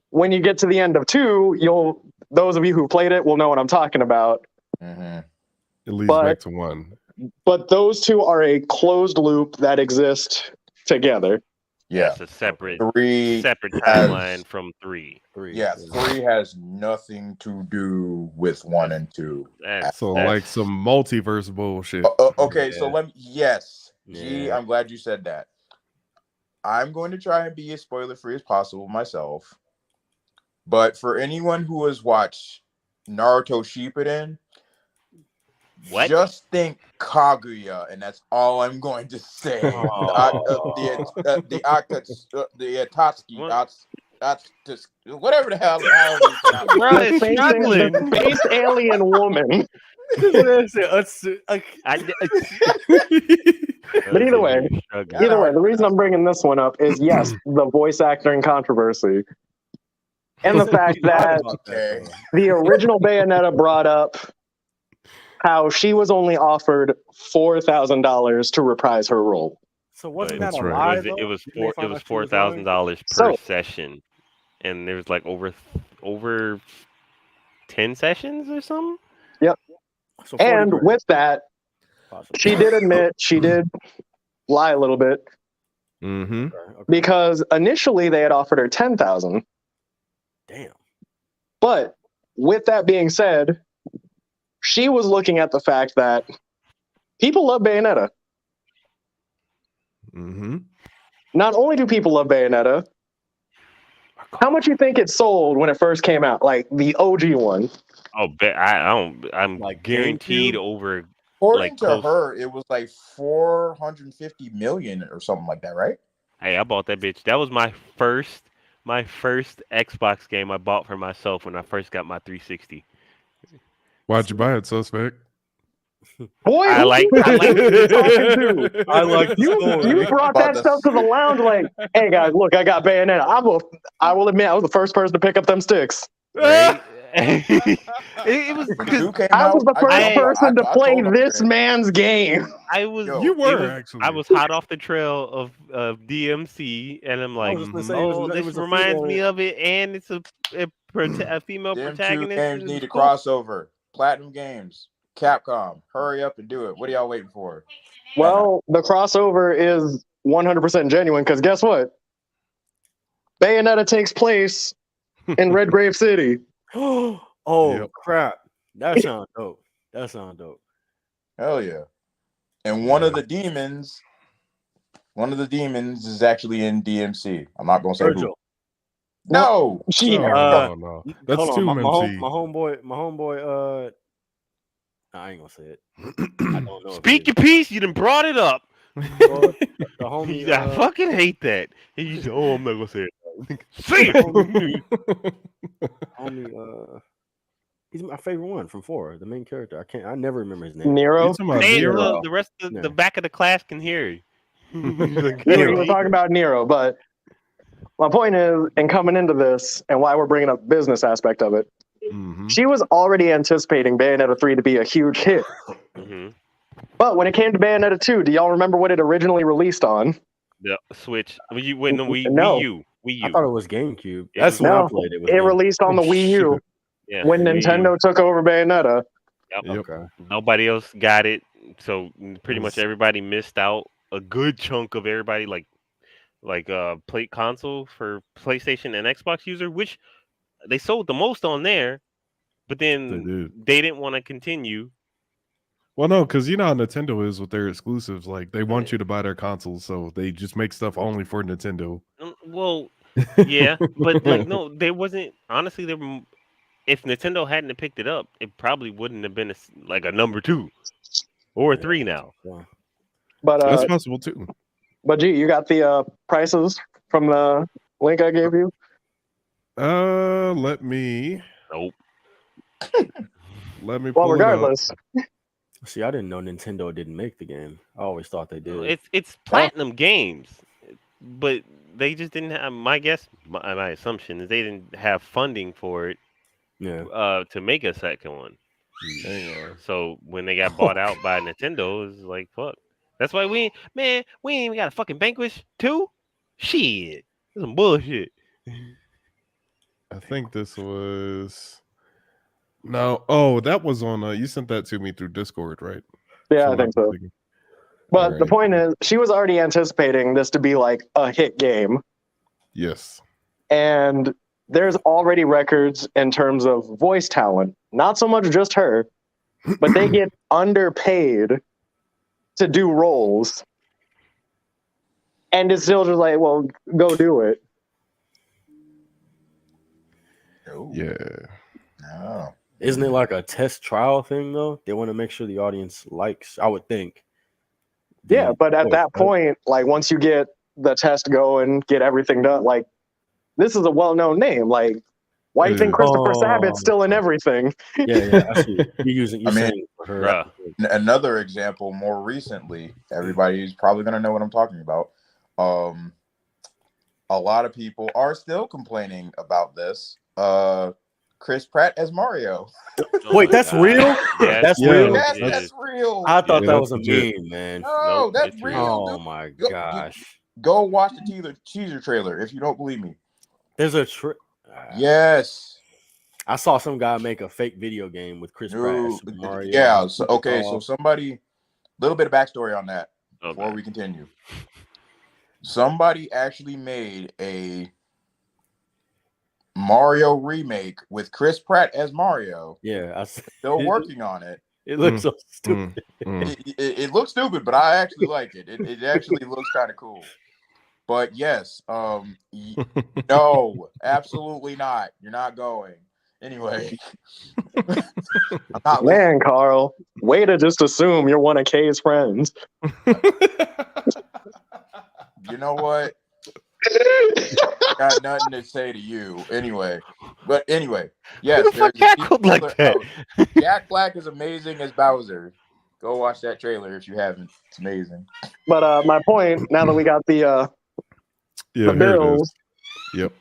when you get to the end of 2, those of you who played it will know what I'm talking about. It leads back to 1. but those two are a closed loop that exist together. Yeah, That's a separate 3 separate has- timeline from 3. Yeah, 3 has nothing to do with 1 and 2. So like some multiverse bullshit. Okay, so let me. Yes, G. Yeah. I'm glad you said that. I'm going to try and be as spoiler free as possible myself. But for anyone who has watched Naruto Shippuden, just think Kaguya, and that's all I'm going to say. The Akatsuki, that's just whatever the hell. The space alien woman. But either way, the reason I'm bringing this one up is yes, the voice actor in controversy, and the fact that the original Bayonetta brought up how she was only offered $4,000 to reprise her role. So wasn't But that a lie? It was $4,000 $4,000 per session, and there was like over 10 sessions or something. Yep. So and with that, she did admit she did lie a little bit. Mm-hmm. Because initially they had offered her $10,000. Damn. But with that being said, she was looking at the fact that people love Bayonetta. Mm-hmm. Not only do people love Bayonetta, how much you think it sold when it first came out? Like the OG one. Oh, I'm like guaranteed over. According to her, it was like 450 million or something like that, right? Hey, I bought that bitch. That was my first Xbox game I bought for myself when I first got my 360. Why'd you buy it, suspect? Boy, I like you brought that stuff to the lounge like, hey guys, look, I got Bayonetta. I will admit, I was the first person to pick up them sticks. Right? It was I was the first person to play this man's game. I was. Actually. I was hot off the trail of DMC, and I'm like, this reminds me of it, and it's a female Them protagonist. Two games need a crossover. Platinum Games, Capcom, hurry up and do it. What are y'all waiting for? Well, the crossover is 100% genuine because guess what? Bayonetta takes place in Redgrave City. Crap! That sounds dope. Hell yeah! And one of the demons is actually in DMC. I'm not gonna say who. No, no. That's too my many. homeboy. I ain't gonna say it. I don't know. Speak your piece. You done brought it up. The homie, I fucking hate that. And you say, "Oh, I'm not gonna say it." Say it. Homie, he's my favorite one from 4. The main character. I never remember his name. Nero. The rest of the back of the class can hear you. We're talking about Nero, but my point is, in coming into this, and why we're bringing up the business aspect of it, she was already anticipating Bayonetta 3 to be a huge hit. But when it came to Bayonetta 2, do y'all remember what it originally released on? The Switch. Wii U. I thought it was GameCube. That's when I played it. It released on the Wii U when Nintendo took over Bayonetta. Yep. Okay. Nobody else got it, so pretty much everybody missed out. A good chunk of everybody, like play console for PlayStation and Xbox user, which they sold the most on there, but then they didn't want to continue. Well, no, because you know how Nintendo is with their exclusives. Like, they want you to buy their consoles, so they just make stuff only for Nintendo. Well, yeah, but like, no, there wasn't. Honestly, if Nintendo hadn't picked it up, it probably wouldn't have been a number 2 or 3 now. Yeah. But that's possible too. But gee, you got the prices from the link I gave you? Let me. Nope. Let me. Well, regardless. See, I didn't know Nintendo didn't make the game. I always thought they did. It's Platinum Games, but they just didn't have. My guess, my assumption is they didn't have funding for it. Yeah. To make a second one. So when they got bought out by Nintendo, it was like, fuck. That's why we ain't even got a fucking Vanquish 2. Shit, that's some bullshit. I think this was no. Oh, that was on. You sent that to me through Discord, right? Yeah, I think so. But the point is, she was already anticipating this to be like a hit game. Yes. And there's already records in terms of voice talent. Not so much just her, but they get underpaid to do roles. And it's still just like, well, go do it. Yeah. No. Isn't it like a test trial thing though? They want to make sure the audience likes, I would think. Yeah, but at voice, that right? point, like once you get the test going, get everything done, like this is a well-known name. Like, why do you think Christopher Sabat's still in everything? Yeah, I see. You're saying it for her. Bruh. Another example, more recently, everybody's probably gonna know what I'm talking about. A lot of people are still complaining about this. Chris Pratt as Mario. Wait, that's real? Yeah, That's real? That's real. I thought Yeah, that that's was a legit. meme, man. No, Nope, that's it's real. real. Oh Dude. my Go- gosh. Go watch the teaser trailer if you don't believe me. There's a Yes. I saw some guy make a fake video game with Chris Pratt as No. Super Mario. Yeah. So okay. So somebody, little bit of backstory on that before Okay. we continue. Somebody actually made a Mario remake with Chris Pratt as Mario. Yeah, I Still working on it. It looks so stupid. It looks stupid, but I actually like it. It actually looks kind of cool. But yes, no, absolutely not. You're not going. Anyway, I'm not Man, Carl, way to just assume you're one of Kay's friends. You know what? Got nothing to say to you. Anyway, yes. Who the fuck cackled like that? Jack Black is amazing as Bowser. Go watch that trailer if you haven't. It's amazing. But my point, now that we got the Yeah, here it bills, is. Yep.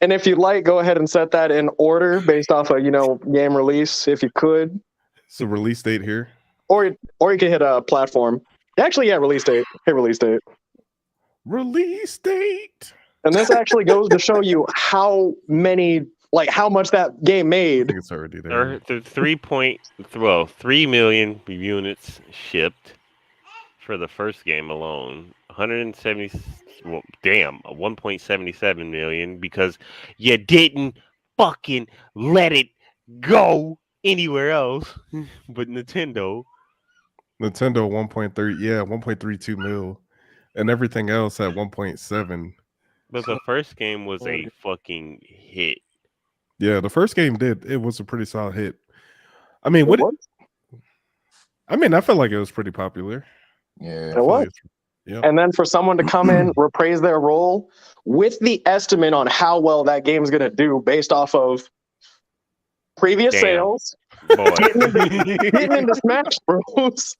and if you'd like, go ahead and set that in order based off of game release, if you could, So release date here. or you can hit a platform. Actually, yeah, release date. Hit release date. Release date. And this actually goes to show you how much that game I made. think it's already there. 3 million units shipped for the first game alone. 1.77 million because you didn't fucking let it go anywhere else but Nintendo. Nintendo 1.32 mil, and everything else at 1.7. But the first game was a fucking hit. Yeah, the first game did. It was a pretty solid hit. I mean, I felt like it was pretty popular. Yeah, It was. Yeah. And then for someone to come in, reprise their role with the estimate on how well that game's going to do based off of previous sales, getting into Smash Bros.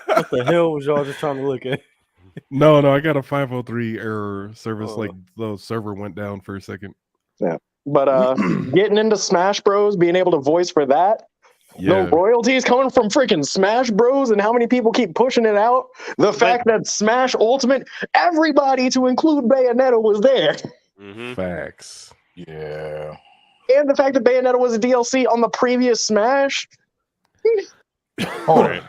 What the hell was y'all just trying to look at? No, I got a 503 error service. Like the server went down for a second. Yeah, but getting into Smash Bros, being able to voice for that, the royalties coming from freaking Smash Bros, and how many people keep pushing it out. The fact that Smash Ultimate, everybody to include Bayonetta was there. Facts. Yeah. And the fact that Bayonetta was a DLC on the previous Smash. Hold on.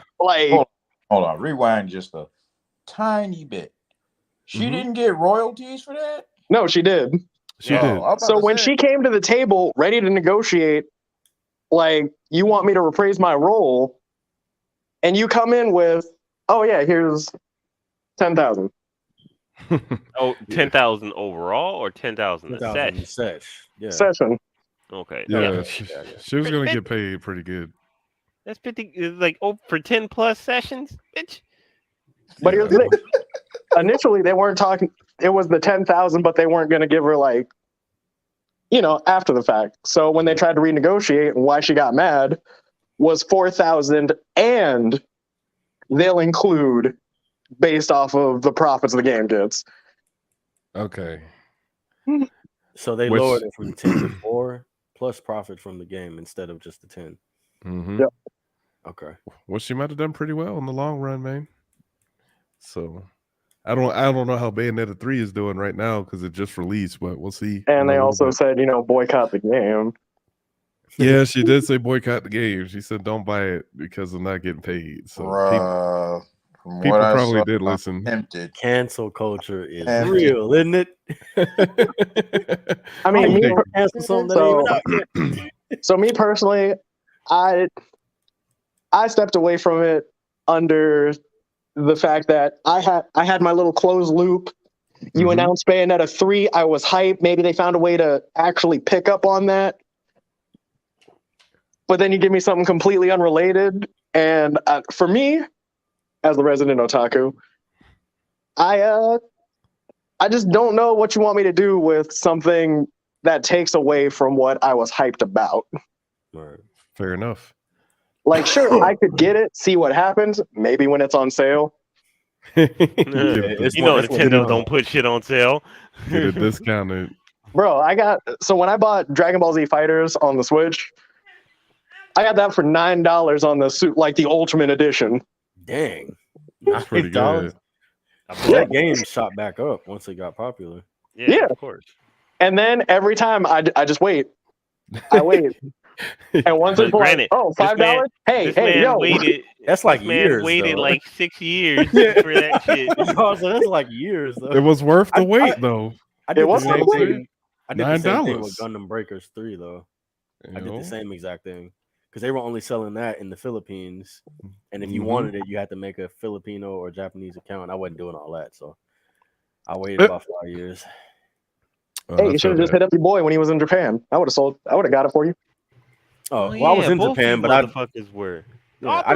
Hold on. Rewind just a tiny bit. She didn't get royalties for that? No, she did. She did. So when she came to the table ready to negotiate, like, you want me to reprise my role, and you come in with, oh yeah, here's 10,000. Oh, 10,000 overall or 10,000 a Session. Okay. Yeah, she was gonna get paid pretty good. That's 50, like, for 10 plus sessions, bitch. But here's the thing. Initially, they weren't talking. It was the 10,000, but they weren't going to give her after the fact. So when they tried to renegotiate, and why she got mad was 4,000, and they'll include based off of the profits the game gets. Okay. So they lowered it from 10 to 4 plus profit from the game instead of just the 10. Mm-hmm. Yep. Okay. Well, she might have done pretty well in the long run, man. So I don't know how Bayonetta 3 is doing right now because it just released, but we'll see. And they also said, boycott the game. Yeah, she did say boycott the game. She said don't buy it because I'm not getting paid. So Bruh, from people what I probably saw, did I'm listen. tempted. Cancel culture is Tempted. real, isn't it? I How mean, you me, gonna cancel something that ain't even out yet? so me personally, I stepped away from it under the fact that I had my little closed loop. You Mhm. announced Bayonetta 3, I was hyped. Maybe they found a way to actually pick up on that. But then you give me something completely unrelated. And for me, as the resident otaku, I just don't know what you want me to do with something that takes away from what I was hyped about. Right. Fair enough. Like, sure, I could get it, see what happens, maybe when it's on sale. it's You know that's what Nintendo it is. don't put shit on sale. Get it discounted. Bro, so when I bought Dragon Ball Z Fighters on the Switch, I got that for $9 on the suit, like the Ultimate Edition. Dang, That's pretty $9. good. That game shot back up once it got popular. Yeah. Of course. And then every time I just wait. I wait. And once But it's like, granted, oh, $5? this man Yo. waited. That's like This man years. waited though. like 6 years Yeah. for that shit. That's like years. Though. It was worth the wait, though. I did It was the same worth the wait. thing. I did the same thing with $9. Gundam Breakers 3, though. You I did know? the same exact thing because they were only selling that in the Philippines, and if you Mhm. wanted it, you had to make a Filipino or Japanese account. I wasn't doing all that, so I waited about 5 years. Hey, you should have just hit up your boy when he was in Japan. I would have got it for you. Oh, well, I was in both Japan, you but motherfuckers were. yeah, I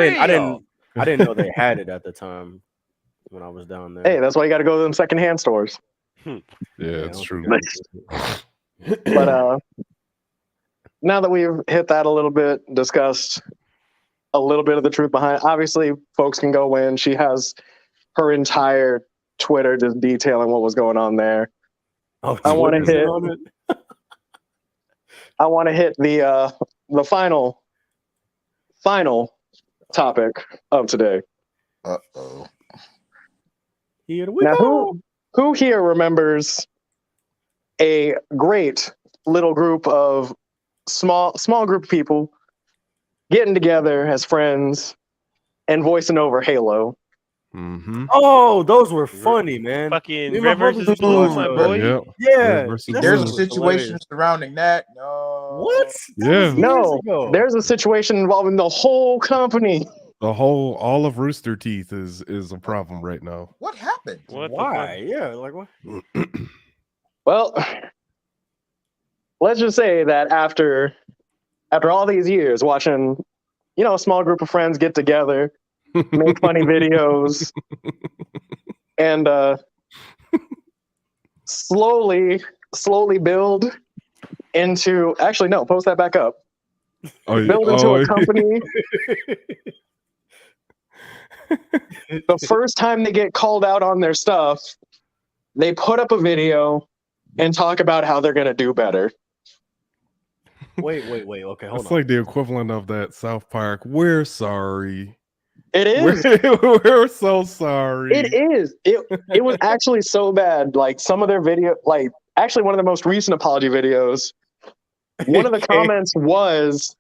didn't know they had it at the time when I was down there. Hey, that's why you got to go to them secondhand stores. Yeah, it's true. But now that we've hit that a little bit, discussed a little bit of the truth behind it, obviously folks can go in. She has her entire Twitter just detailing what was going on there. Oh, I want to Twitter's in hit. on it? I want to hit the final topic of today. Uh-oh. Here we Now, go. who here remembers a great little group of small group of people getting together as friends and voicing over Halo? Mm-hmm. Oh, those were funny, man. Fucking Me and my Red brothers versus used to Blue, watch my those. boy. Yep. Yeah, versus that There's shit a was situation hilarious. surrounding that. No. What? That Yeah. was years No, ago. there's a situation involving the whole company. All of Rooster Teeth is a problem right now. What happened? What the Why? Yeah, like what? Well, let's just say that after all these years watching, a small group of friends get together, make funny videos, and slowly build into, actually no, post that back up. Build into a company. The first time they get called out on their stuff, they put up a video and talk about how they're going to do better. Wait. Okay, hold It's on. like the equivalent of that South Park. We're sorry. It is. We're so sorry. It is. It was actually so bad. Like some of their video, like actually one of the most recent apology videos, one of the comments was,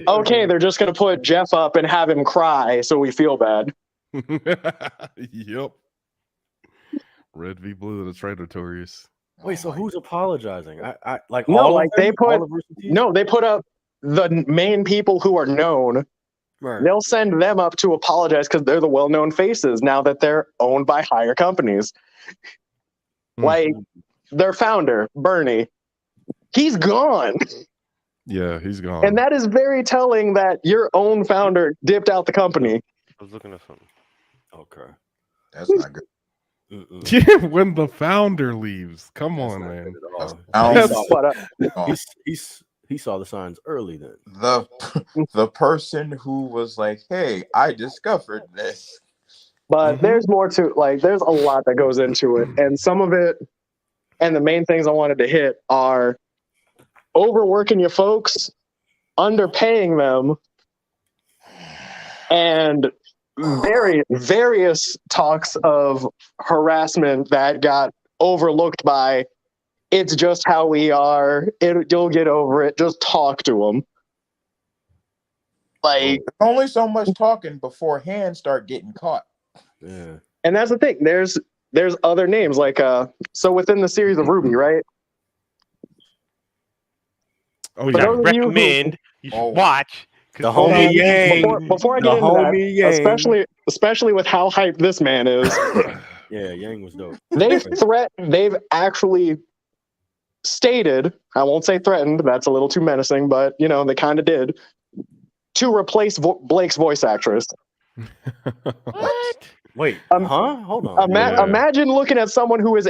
okay, they're just going to put Jeff up and have him cry so we feel bad. Yep. Red v Blue, the Traitories. Wait, so who's apologizing? I like No, all like of them? they put All of Rooster Teeth? no, they put up the main people who are known. Right. They'll send them up to apologize because they're the well-known faces now that they're owned by higher companies. Like their founder, Bernie, he's gone. Yeah, he's gone. And that is very telling that your own founder dipped out the company. I was looking at something. Okay. That's not good. Yeah, when the founder leaves. Come on, man. He saw the signs early then. The person who was like, hey, I discovered this. But there's more to, like, there's a lot that goes into it. And some of it, and the main things I wanted to hit are overworking your folks, underpaying them, and various talks of harassment that got overlooked by, it's just how we are, you'll get over it, just talk to them. Like, there's only so much talking before hands start getting caught. Yeah. and that's the thing. There's other names like so within the series of Ruby, right? Oh Which For I those of you who recommend you should Oh. watch. 'Cause The hold homie on, Yang. before I The get into that, homie Yang. especially with how hyped this man is, Yeah, Yang was dope. they've actually stated, I won't say threatened, that's a little too menacing, but you know, they kind of did, to replace Blake's voice actress. what? Wait, Um, Hold on. Yeah. Imagine looking at someone who is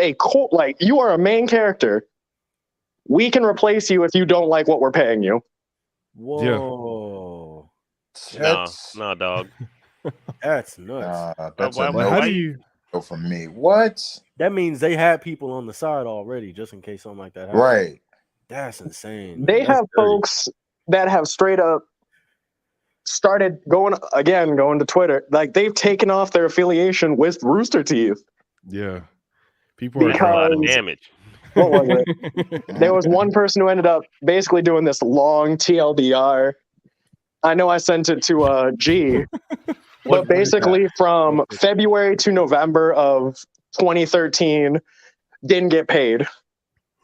like, you are a main character. We can replace you if you don't like what we're paying you. Whoa. No, dog. That's nuts. That's Why- a Like, no how do you? go from me. What? That means they had people on the side already just in case something like that happened. Right. That's insane. They man. That's have dirty. folks that have straight up started going to Twitter. Like, they've taken off their affiliation with Rooster Teeth. Yeah. People That's a lot of Because- damage. What was it? There was one person who ended up basically doing this long TLDR. I know I sent it to G, but basically from February to November of 2013, didn't get paid.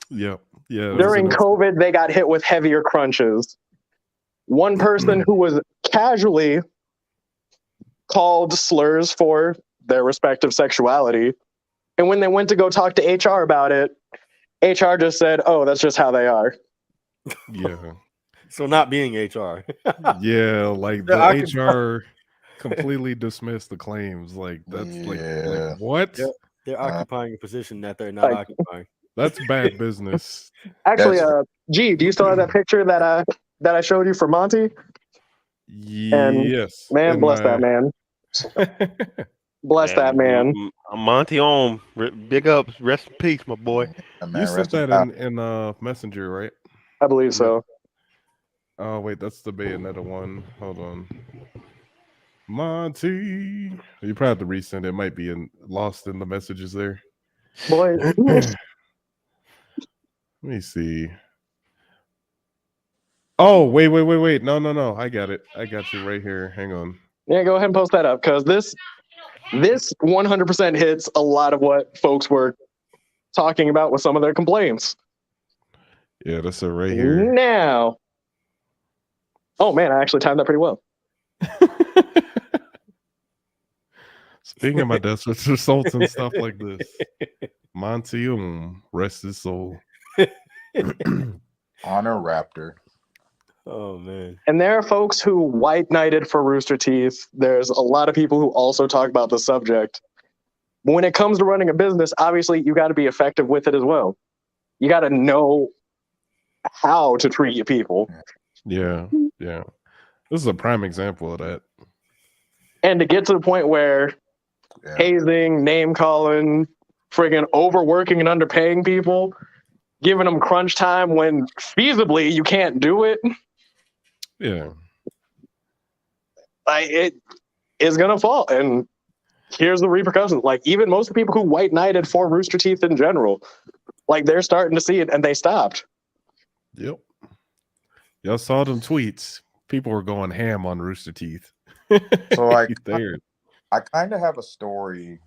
Yep. Yeah. During COVID, they got hit with heavier crunches. One person who was casually called slurs for their respective sexuality. And when they went to go talk to HR about it, HR just said, "Oh, that's just how they are." Yeah. So not being HR. Yeah. Like the HR completely dismissed the claims. Like that's like what? They're occupying a position that they're not occupying. That's bad business. Actually, G, do you still have that picture that I showed you for Monty? Yes. Man, bless that man. Bless that man. Monty on. Big ups. Rest in peace, my boy. You sent that in Messenger, right? I believe so. Oh wait, that's the Bayonetta one. Hold on. Monty. You probably have to resend it. It might be lost in the messages there. Boy. Let me see. Oh, wait. No. I got it. I got you right here. Hang on. Yeah, go ahead and post that up, because this 100% hits a lot of what folks were talking about with some of their complaints. Yeah, that's it right here. Now. Oh man, I actually timed that pretty well. Speaking of my desperate assaults and stuff like this, Monty, rest his soul. Honor Raptor. Oh man. And there are folks who white knighted for Rooster Teeth. There's a lot of people who also talk about the subject. But when it comes to running a business, obviously you got to be effective with it as well. You got to know how to treat your people. Yeah. This is a prime example of that. And to get to the point where hazing, name calling, friggin' overworking and underpaying people, giving them crunch time when feasibly you can't do it. Yeah. Like, it is gonna fall. And here's the repercussions. Like, even most of the people who white knighted for Rooster Teeth in general, like, they're starting to see it and they stopped. Yep. Y'all saw them tweets. People were going ham on Rooster Teeth. So I kind of have a story.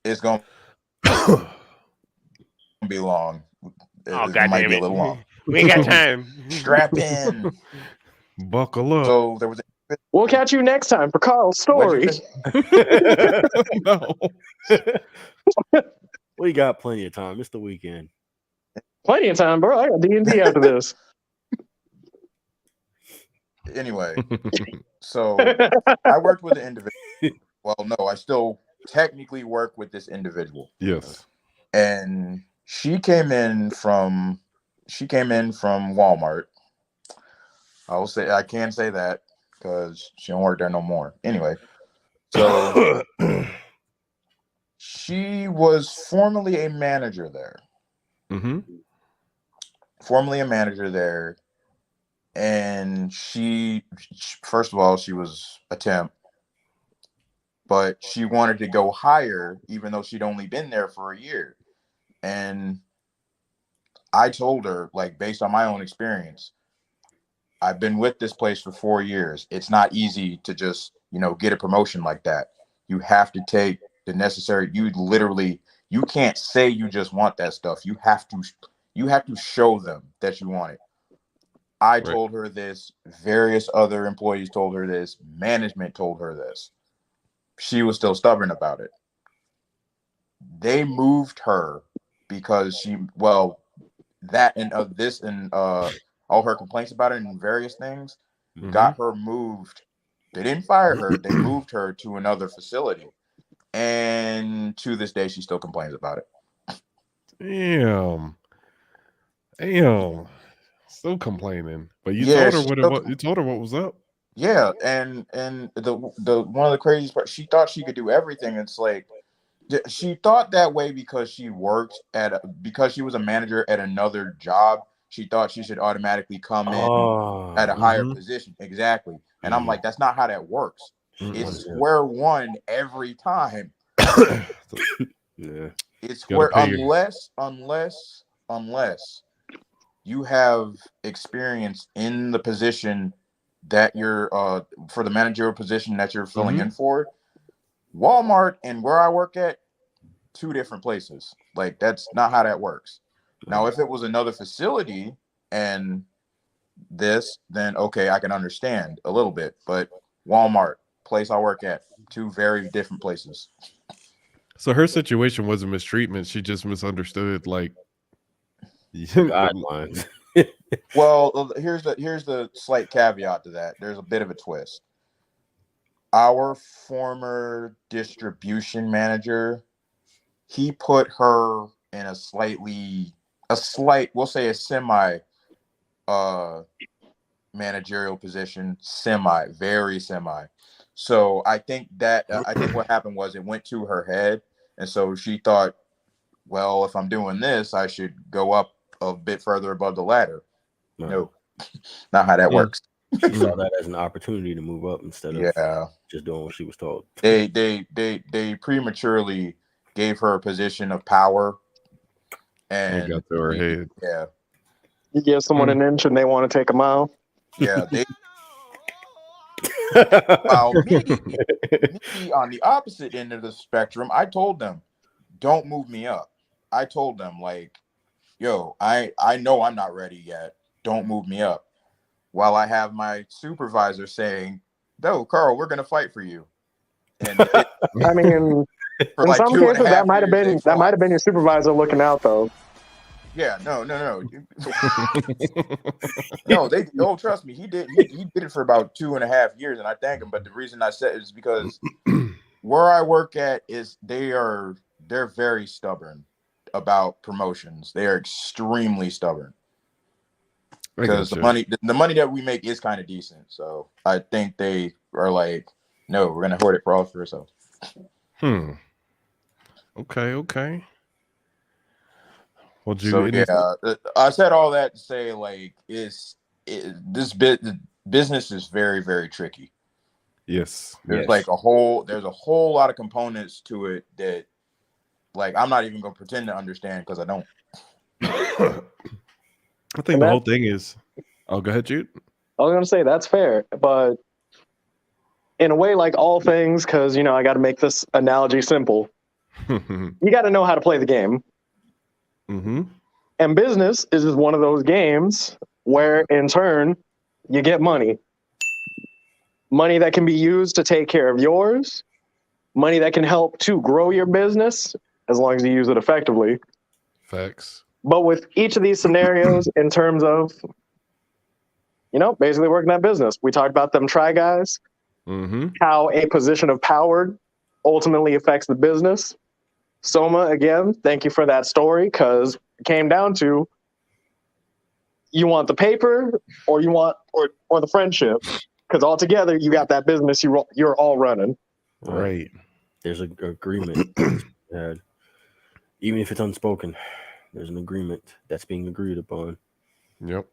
It's gonna be long. It might be a little long. We ain't got time. Strap in. Buckle up. So there was. We'll catch you next time for Carl's story. No. We got plenty of time. It's the weekend. Plenty of time, bro. I got D&D after this. Anyway, so I worked with an individual. Well, no, I still technically work with this individual. Yes. And she came in from Walmart. I can't say that because she don't work there no more. Anyway, so she was formerly a manager there. Mm-hmm. Formerly a manager there. And she, first of all, she was a temp, but she wanted to go higher, even though she'd only been there for a year. And I told her, like, based on my own experience, I've been with this place for 4 years. It's not easy to just, get a promotion like that. You have to take the necessary, you can't say you just want that stuff. You have to show them that you want it. I told her this, various other employees told her this, management told her this. She was still stubborn about it. They moved her because that and this and all her complaints about it and various things got her moved. They didn't fire her. They moved her to another facility. And to this day, she still complains about it. Damn. Still complaining. But you told her what was up. Yeah, and the one of the craziest parts, she thought she could do everything. It's like she thought that way because she worked because she was a manager at another job. She thought she should automatically come in at a higher position. Exactly. And I'm like, that's not how that works. It's square one every time. Yeah. It's where unless you have experience in the position that you're for the managerial position that you're filling in for. Walmart and where I work at, 2 different places. Like, that's not how that works. Now, if it was another facility and this, then okay, I can understand a little bit. But Walmart, place I work at, 2 very different places. So her situation wasn't mistreatment. She just misunderstood like guidelines. Well, here's the slight caveat to that. There's a bit of a twist. Our former distribution manager, he put her in a we'll say a semi managerial position, very semi. So I think what happened was it went to her head, and so she thought, well, if I'm doing this, I should go up a bit further above the ladder. No, not how that works. She saw that as an opportunity to move up instead of just doing what she was told. They prematurely gave her a position of power and got to her head. Yeah. You give someone an inch and they want to take a mile. Yeah, me on the opposite end of the spectrum, I told them, don't move me up. I told them, like, yo, I know I'm not ready yet. Don't move me up. While I have my supervisor saying, no, Carl, we're going to fight for you. And I mean, in some cases, that might have been your supervisor looking out, though. Yeah, no. No, trust me, he did it for about 2.5 years, and I thank him. But the reason I said it is because where I work at is they're very stubborn about promotions. They are extremely stubborn. Because the money that we make is kind of decent. So I think they are like, no, we're gonna hoard it for all for ourselves. Okay. Well, I said all that to say, like, this business is very, very tricky. Yes. There's a whole lot of components to it that, like, I'm not even gonna pretend to understand because I don't. I think the whole thing is. Oh, go ahead, Jude. I was gonna say that's fair, but in a way, like all things, because I got to make this analogy simple. You got to know how to play the game. And business is just one of those games where, in turn, you get money. Money that can be used to take care of yours. Money that can help to grow your business, as long as you use it effectively. Facts. But with each of these scenarios, in terms of, basically working that business, we talked about them try guys, how a position of power ultimately affects the business. Soma, again, thank you for that story, because it came down to you want the paper or you want or the friendship, because altogether you got that business you're all running. Right. There's an agreement. Even if it's unspoken, there's an agreement that's being agreed upon. Yep.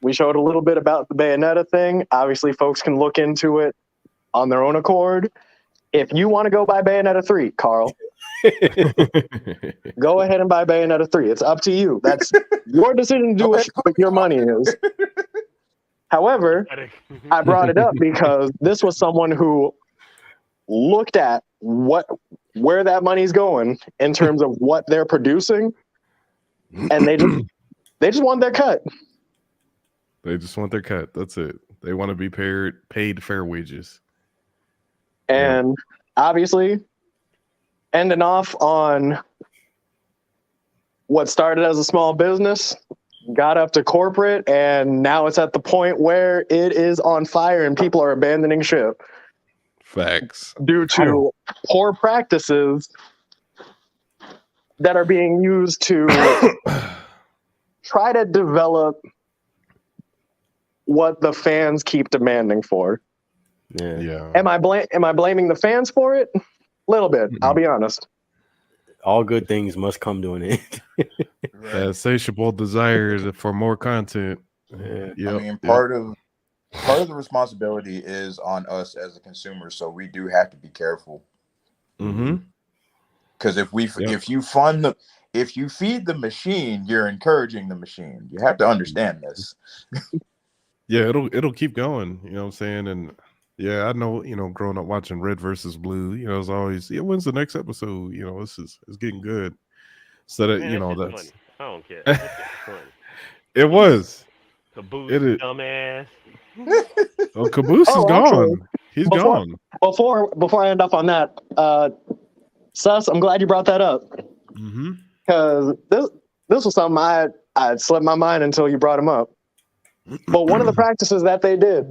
We showed a little bit about the Bayonetta thing. Obviously, folks can look into it on their own accord. If you want to go buy Bayonetta 3, Carl, go ahead and buy Bayonetta 3. It's up to you. That's your decision to do what your money is. However, I brought it up because this was someone who looked at where that money's going in terms of what they're producing, and they just want their cut. They just want their cut. That's it. They want to be paid fair wages. And obviously, ending off on what started as a small business, got up to corporate, and now it's at the point where it is on fire and people are abandoning ship. Facts. Due to poor practices that are being used to try to develop what the fans keep demanding for. Yeah. Am I blaming the fans for it? A little bit. I'll be honest. All good things must come to an end. That insatiable desire for more content. Yeah. Yep. I mean, part of the responsibility is on us as a consumer, so we do have to be careful. Mm-hmm. Because if you feed the machine, you're encouraging the machine. You have to understand this. Yeah, it'll keep going. You know what I'm saying? And yeah, I know. Growing up watching Red versus Blue, it's always when's the next episode? It's getting good. So that that's funny. I don't care. That's funny. It was. Caboose, dumbass. Oh, Caboose is gone. He's gone. Before I end up on that, Sus, I'm glad you brought that up. Mm-hmm. Because this was something I slipped my mind until you brought him up. But one of the practices that they did,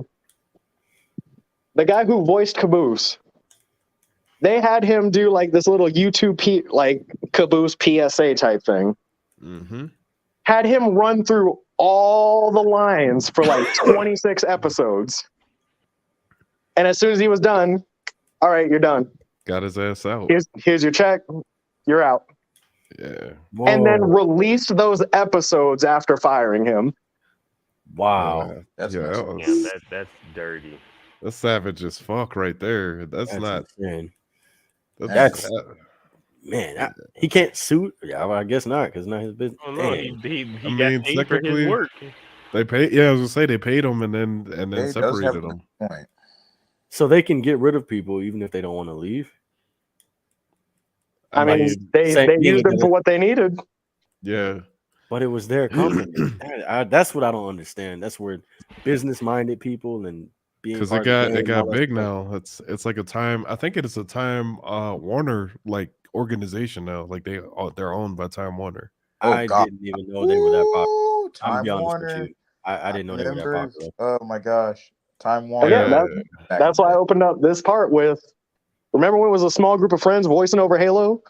the guy who voiced Caboose, they had him do like this little YouTube Caboose PSA type thing. Mm-hmm. Had him run through all the lines for like 26 episodes. And as soon as he was done, all right, you're done. Got his ass out. Here's your check. You're out. Yeah. And then released those episodes after firing him. Wow. That's that's dirty. That's savage as fuck right there. That's not. Insane. That's man. He can't sue. Yeah, I guess not because not his business. Oh, no, he got paid for his work. They paid. Yeah, I was gonna say they paid him and then separated him. So they can get rid of people even if they don't want to leave. I mean, they used them for what they needed. Yeah. But it was their company. That's what I don't understand. That's where business-minded people and being because it got big now. It's like a time. I think it is a Time Warner organization now. Like they're owned by Time Warner. I didn't even know they were that popular. Time be honest Warner. with you. I didn't know they were that popular. Oh my gosh, Time Warner. Again, that's why I opened up this part with. Remember when it was a small group of friends voicing over Halo?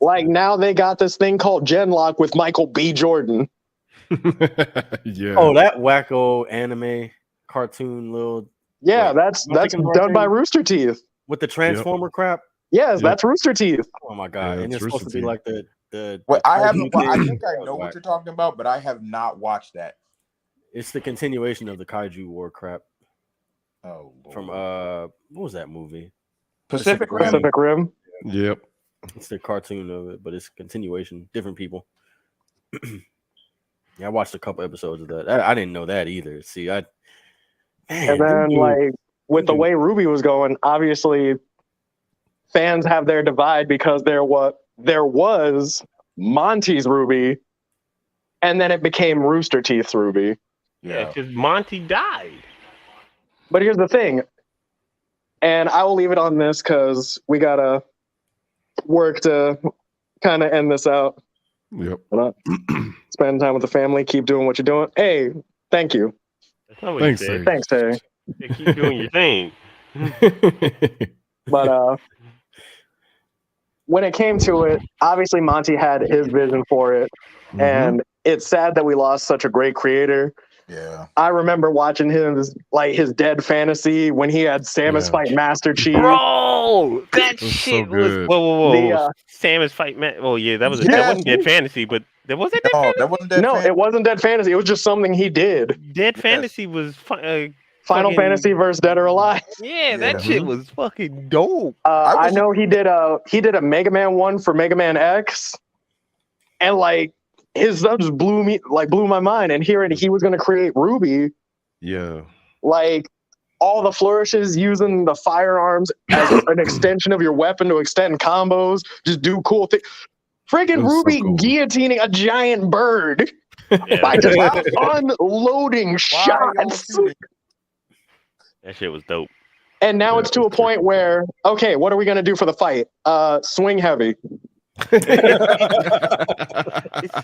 Like now they got this thing called Genlock with Michael B. Jordan. Yeah. Oh, that wacko anime cartoon little. Yeah, that's done by Rooster Teeth with the Transformer crap. Yes, that's Rooster Teeth. Oh my god! Yeah, and it's supposed to be like the. Well, I think I know what you're talking about, but I have not watched that. It's the continuation of the Kaiju War crap. Oh, Lord. From what was that movie? Pacific Rim. Pacific Rim. Yep. It's the cartoon of it, but it's continuation, different people. Yeah, I watched a couple episodes of that. I didn't know that either. See, and then with the way Ruby was going, obviously fans have their divide because there was Monty's Ruby, and then it became Rooster Teeth's Ruby. Yeah, because Monty died. But here's the thing, and I will leave it on this because we gotta work to kind of end this out. Yep. Spend time with the family. Keep doing what you're doing. Hey, thank you. That's not what you said. Thanks, Terry. Keep doing your thing. But when it came to it, obviously Monty had his vision for it, and it's sad that we lost such a great creator. Yeah, I remember watching his Dead Fantasy when he had Samus fight Master Chief. Bro, that shit was whoa. Samus fight that wasn't Dead Fantasy, but there wasn't Dead Fantasy. That wasn't Dead Fantasy. It wasn't Dead Fantasy. It was just something he did. Dead Fantasy was Final Fantasy versus Dead or Alive. Yeah, that shit was fucking dope. I know he did a Mega Man one for Mega Man X, and his stuff just blew my mind. And hearing he was going to create Ruby, Yeah. like all the flourishes, using the firearms as an extension of your weapon to extend combos, just do cool things. Freaking Ruby so cool. guillotining a giant bird Yeah, by just unloading shots. that shit was dope. And now it's to a point where, okay, what are we going to do for the fight? Swing heavy.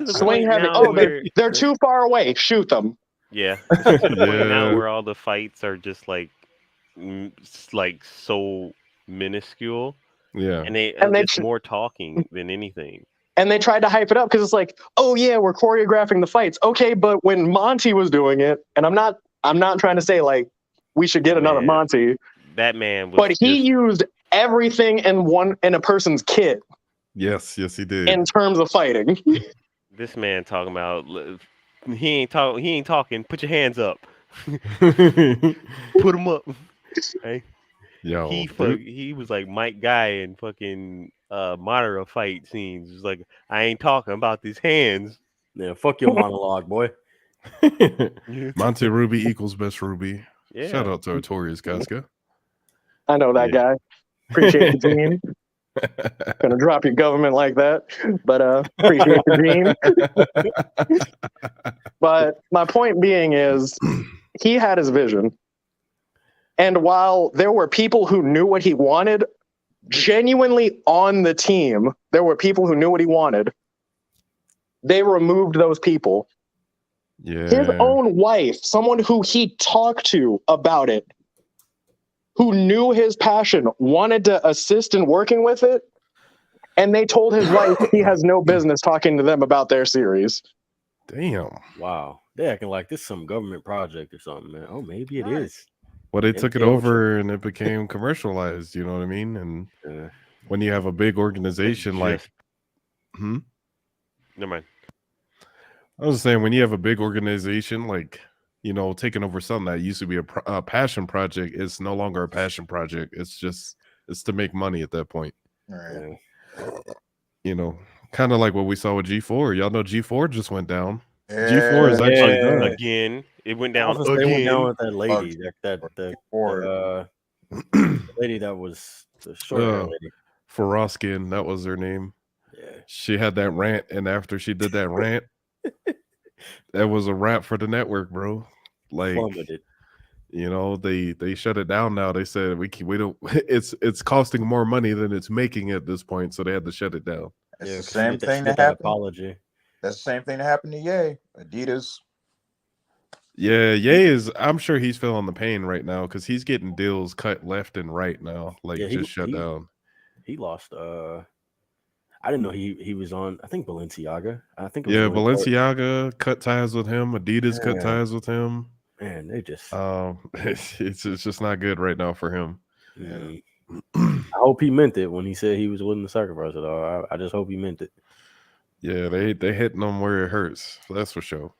Swing heavy. Oh, they're too far away. Shoot them. Yeah. It's to the point now where all the fights are just like so minuscule. Yeah. And it's more talking than anything. And they tried to hype it up because it's like, oh yeah, we're choreographing the fights. Okay, but when Monty was doing it, and I'm not trying to say like we should get another Monty. That man was but he used everything in a person's kit. Yes, he did. In terms of fighting. This man talking about he ain't talking. Put your hands up. Put them up. Hey. Yo, he was like Mike Guy in fucking Madara fight scenes. It's like, I ain't talking about these hands. Yeah, fuck your monologue, boy. Monte Ruby equals best Ruby. Yeah. Shout out to Artorias Casca. I know that guy. Appreciate the team. Gonna drop your government like that, but appreciate the dream. But my point being is, he had his vision. And while there were people who knew what he wanted, genuinely on the team, there were people who knew what he wanted. They removed those people. Yeah. His own wife, someone who he talked to about it, who knew his passion, wanted to assist in working with it, and they told his wife he has no business talking to them about their series. Damn. Wow. They acting like this is some government project or something, man. Oh, maybe it is. Well, they took it over and it became commercialized, you know what I mean? And when you have a big organization like... Never mind. I was saying, when you have a big organization like, you know, taking over something that used to be a passion project, it's no longer a passion project. It's to make money at that point. Right. You know, kind of like what we saw with G4. Y'all know G4 just went down. G4 is actually done. Again. It went down again. They went down with that lady. The lady that was the short hair lady. Faroskin, that was her name. Yeah. She had that rant, and after she did that rant, that was a wrap for the network, bro. Like, plummeted. You know, they shut it down now. They said we don't. It's costing more money than it's making at this point, so they had to shut it down. It's the same thing that happened. Apology. That's the same thing that happened to Ye. Adidas. Yeah, Ye is. I'm sure he's feeling the pain right now because he's getting deals cut left and right now. Like just shut down. He lost. I didn't know he was on. I think Balenciaga. I think. Balenciaga cut ties with him. Adidas cut ties with him. Man, they just. It's just not good right now for him. Yeah. I hope he meant it when he said he was willing to sacrifice it all. I just hope he meant it. Yeah, they hitting them where it hurts. That's for sure.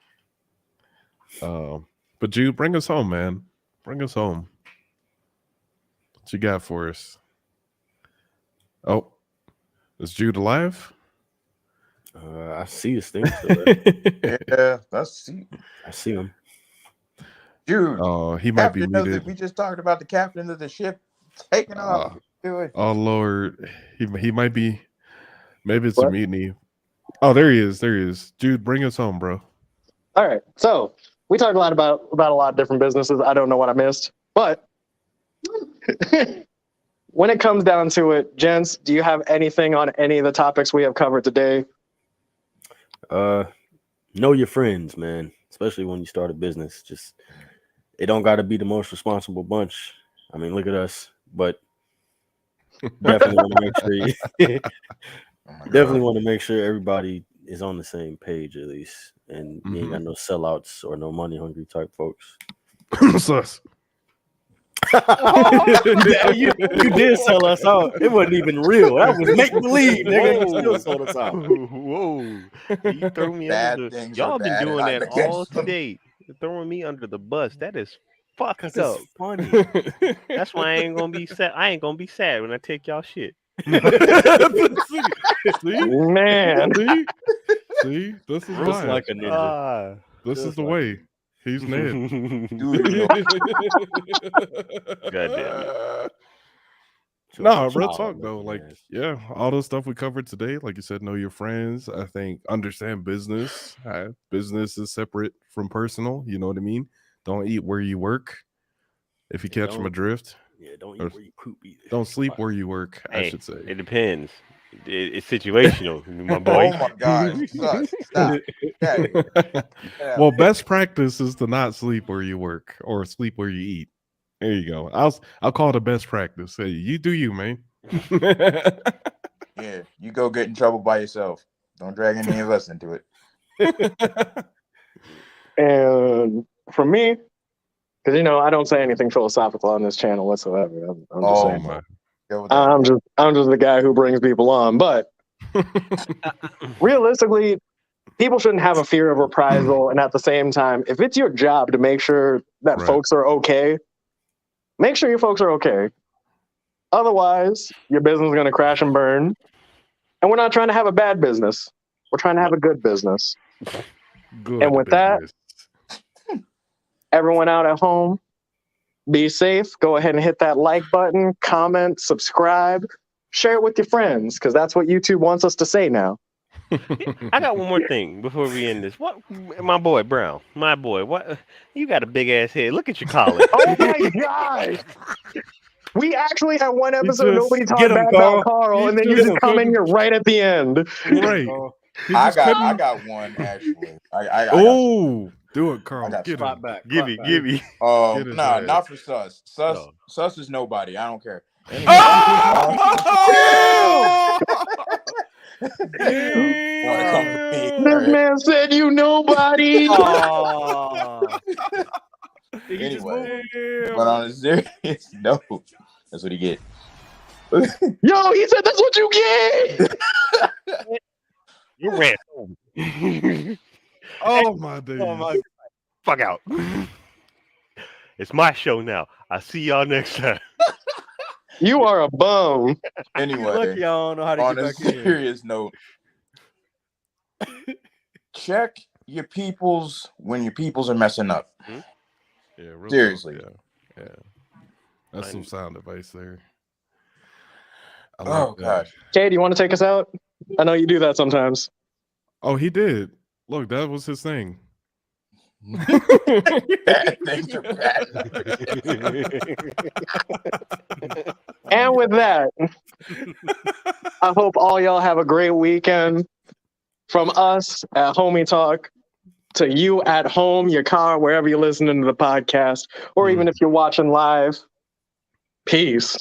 But Jude, bring us home, man. Bring us home. What you got for us? Oh, is Jude alive? I see his thing. Yeah, I see him. Jude. Oh, he might be muted. We just talked about the captain of the ship taking off. Oh Lord, he might be. Maybe it's a mutiny. Oh, there he is. There he is. Jude, bring us home, bro. All right. So we talked a lot about a lot of different businesses. I don't know what I missed, but when it comes down to it, gents, do you have anything on any of the topics we have covered today? Know your friends, man. Especially when you start a business. Just it don't got to be the most responsible bunch. I mean, look at us, but definitely want to make sure. Definitely want to make sure everybody is on the same page at least, and you ain't got no sellouts or no money hungry type folks. Sus. you did sell us out. It wasn't even real. That was make believe, nigga. You still sold us out. Whoa! You threw me under the. Y'all been doing that all today. You're throwing me under the bus. That is fucked up. Funny. That's why I ain't gonna be sad. I ain't gonna be sad when I take y'all shit. Man. See, this is Just why. like a ninja. This is Just the like way. He's Ned. Dude, God damn it. No, real talk though. Like, yeah, all the stuff we covered today, like you said, know your friends. I think understand business. Business is separate from personal. You know what I mean? Don't eat where you work. If you catch my drift. Yeah, don't eat where you poop either. Don't sleep where you work, I Hey, should say. it depends. It's situational, my boy. oh my gosh, Sus, stop. Get out of here. Get out of Well, here. best practice is to not sleep where you work or sleep where you eat. There you go. I'll call it a best practice. Hey, you do you, man. Yeah, you go get in trouble by yourself. Don't drag any of us into it. And for me, because I don't say anything philosophical on this channel whatsoever. I'm just saying. my. I'm just the guy who brings people on. But realistically, people shouldn't have a fear of reprisal. And at the same time, if it's your job to make sure that folks are okay, make sure your folks are okay. Otherwise, your business is going to crash and burn. And we're not trying to have a bad business. We're trying to have a good business. Good and with business. that, everyone out at home, be safe. Go ahead and hit that like button, comment, subscribe, share it with your friends, because that's what YouTube wants us to say now. I got one more thing before we end this. What, my boy Brown? My boy, what? You got a big ass head. Look at your collar. Oh my god! We actually had one episode nobody talked get him, bad Carl. about Carl, He and then you just just come in here right at the end. Right. I got one actually. I Oh, do it, Carl. I got Get some. him. back. Give me. Get his Nah, ass. not for Sus. Sus No. Sus is nobody. I don't care. Anyway. Wanna come for me? This man said you nobody. Anyway, but on a serious note, that's what he get. Yo, he said that's what you get. You ran over. Oh my days. Oh my. Fuck out. It's my show now. I'll see y'all next time. You are a bum. Anyway, Lucky I don't know how to on get a back in here. serious note, check your peoples when your peoples are messing up. Yeah, real Seriously. talk, yeah. That's some sound advice there. I Oh like that. gosh. Kay, do you want to take us out? I know you do that sometimes. Oh, he did. Look, that was his thing. Bad things are bad. And with that, I hope all y'all have a great weekend. From us at HomieTalk to you at home, your car, wherever you're listening to the podcast, or even if you're watching live. Peace.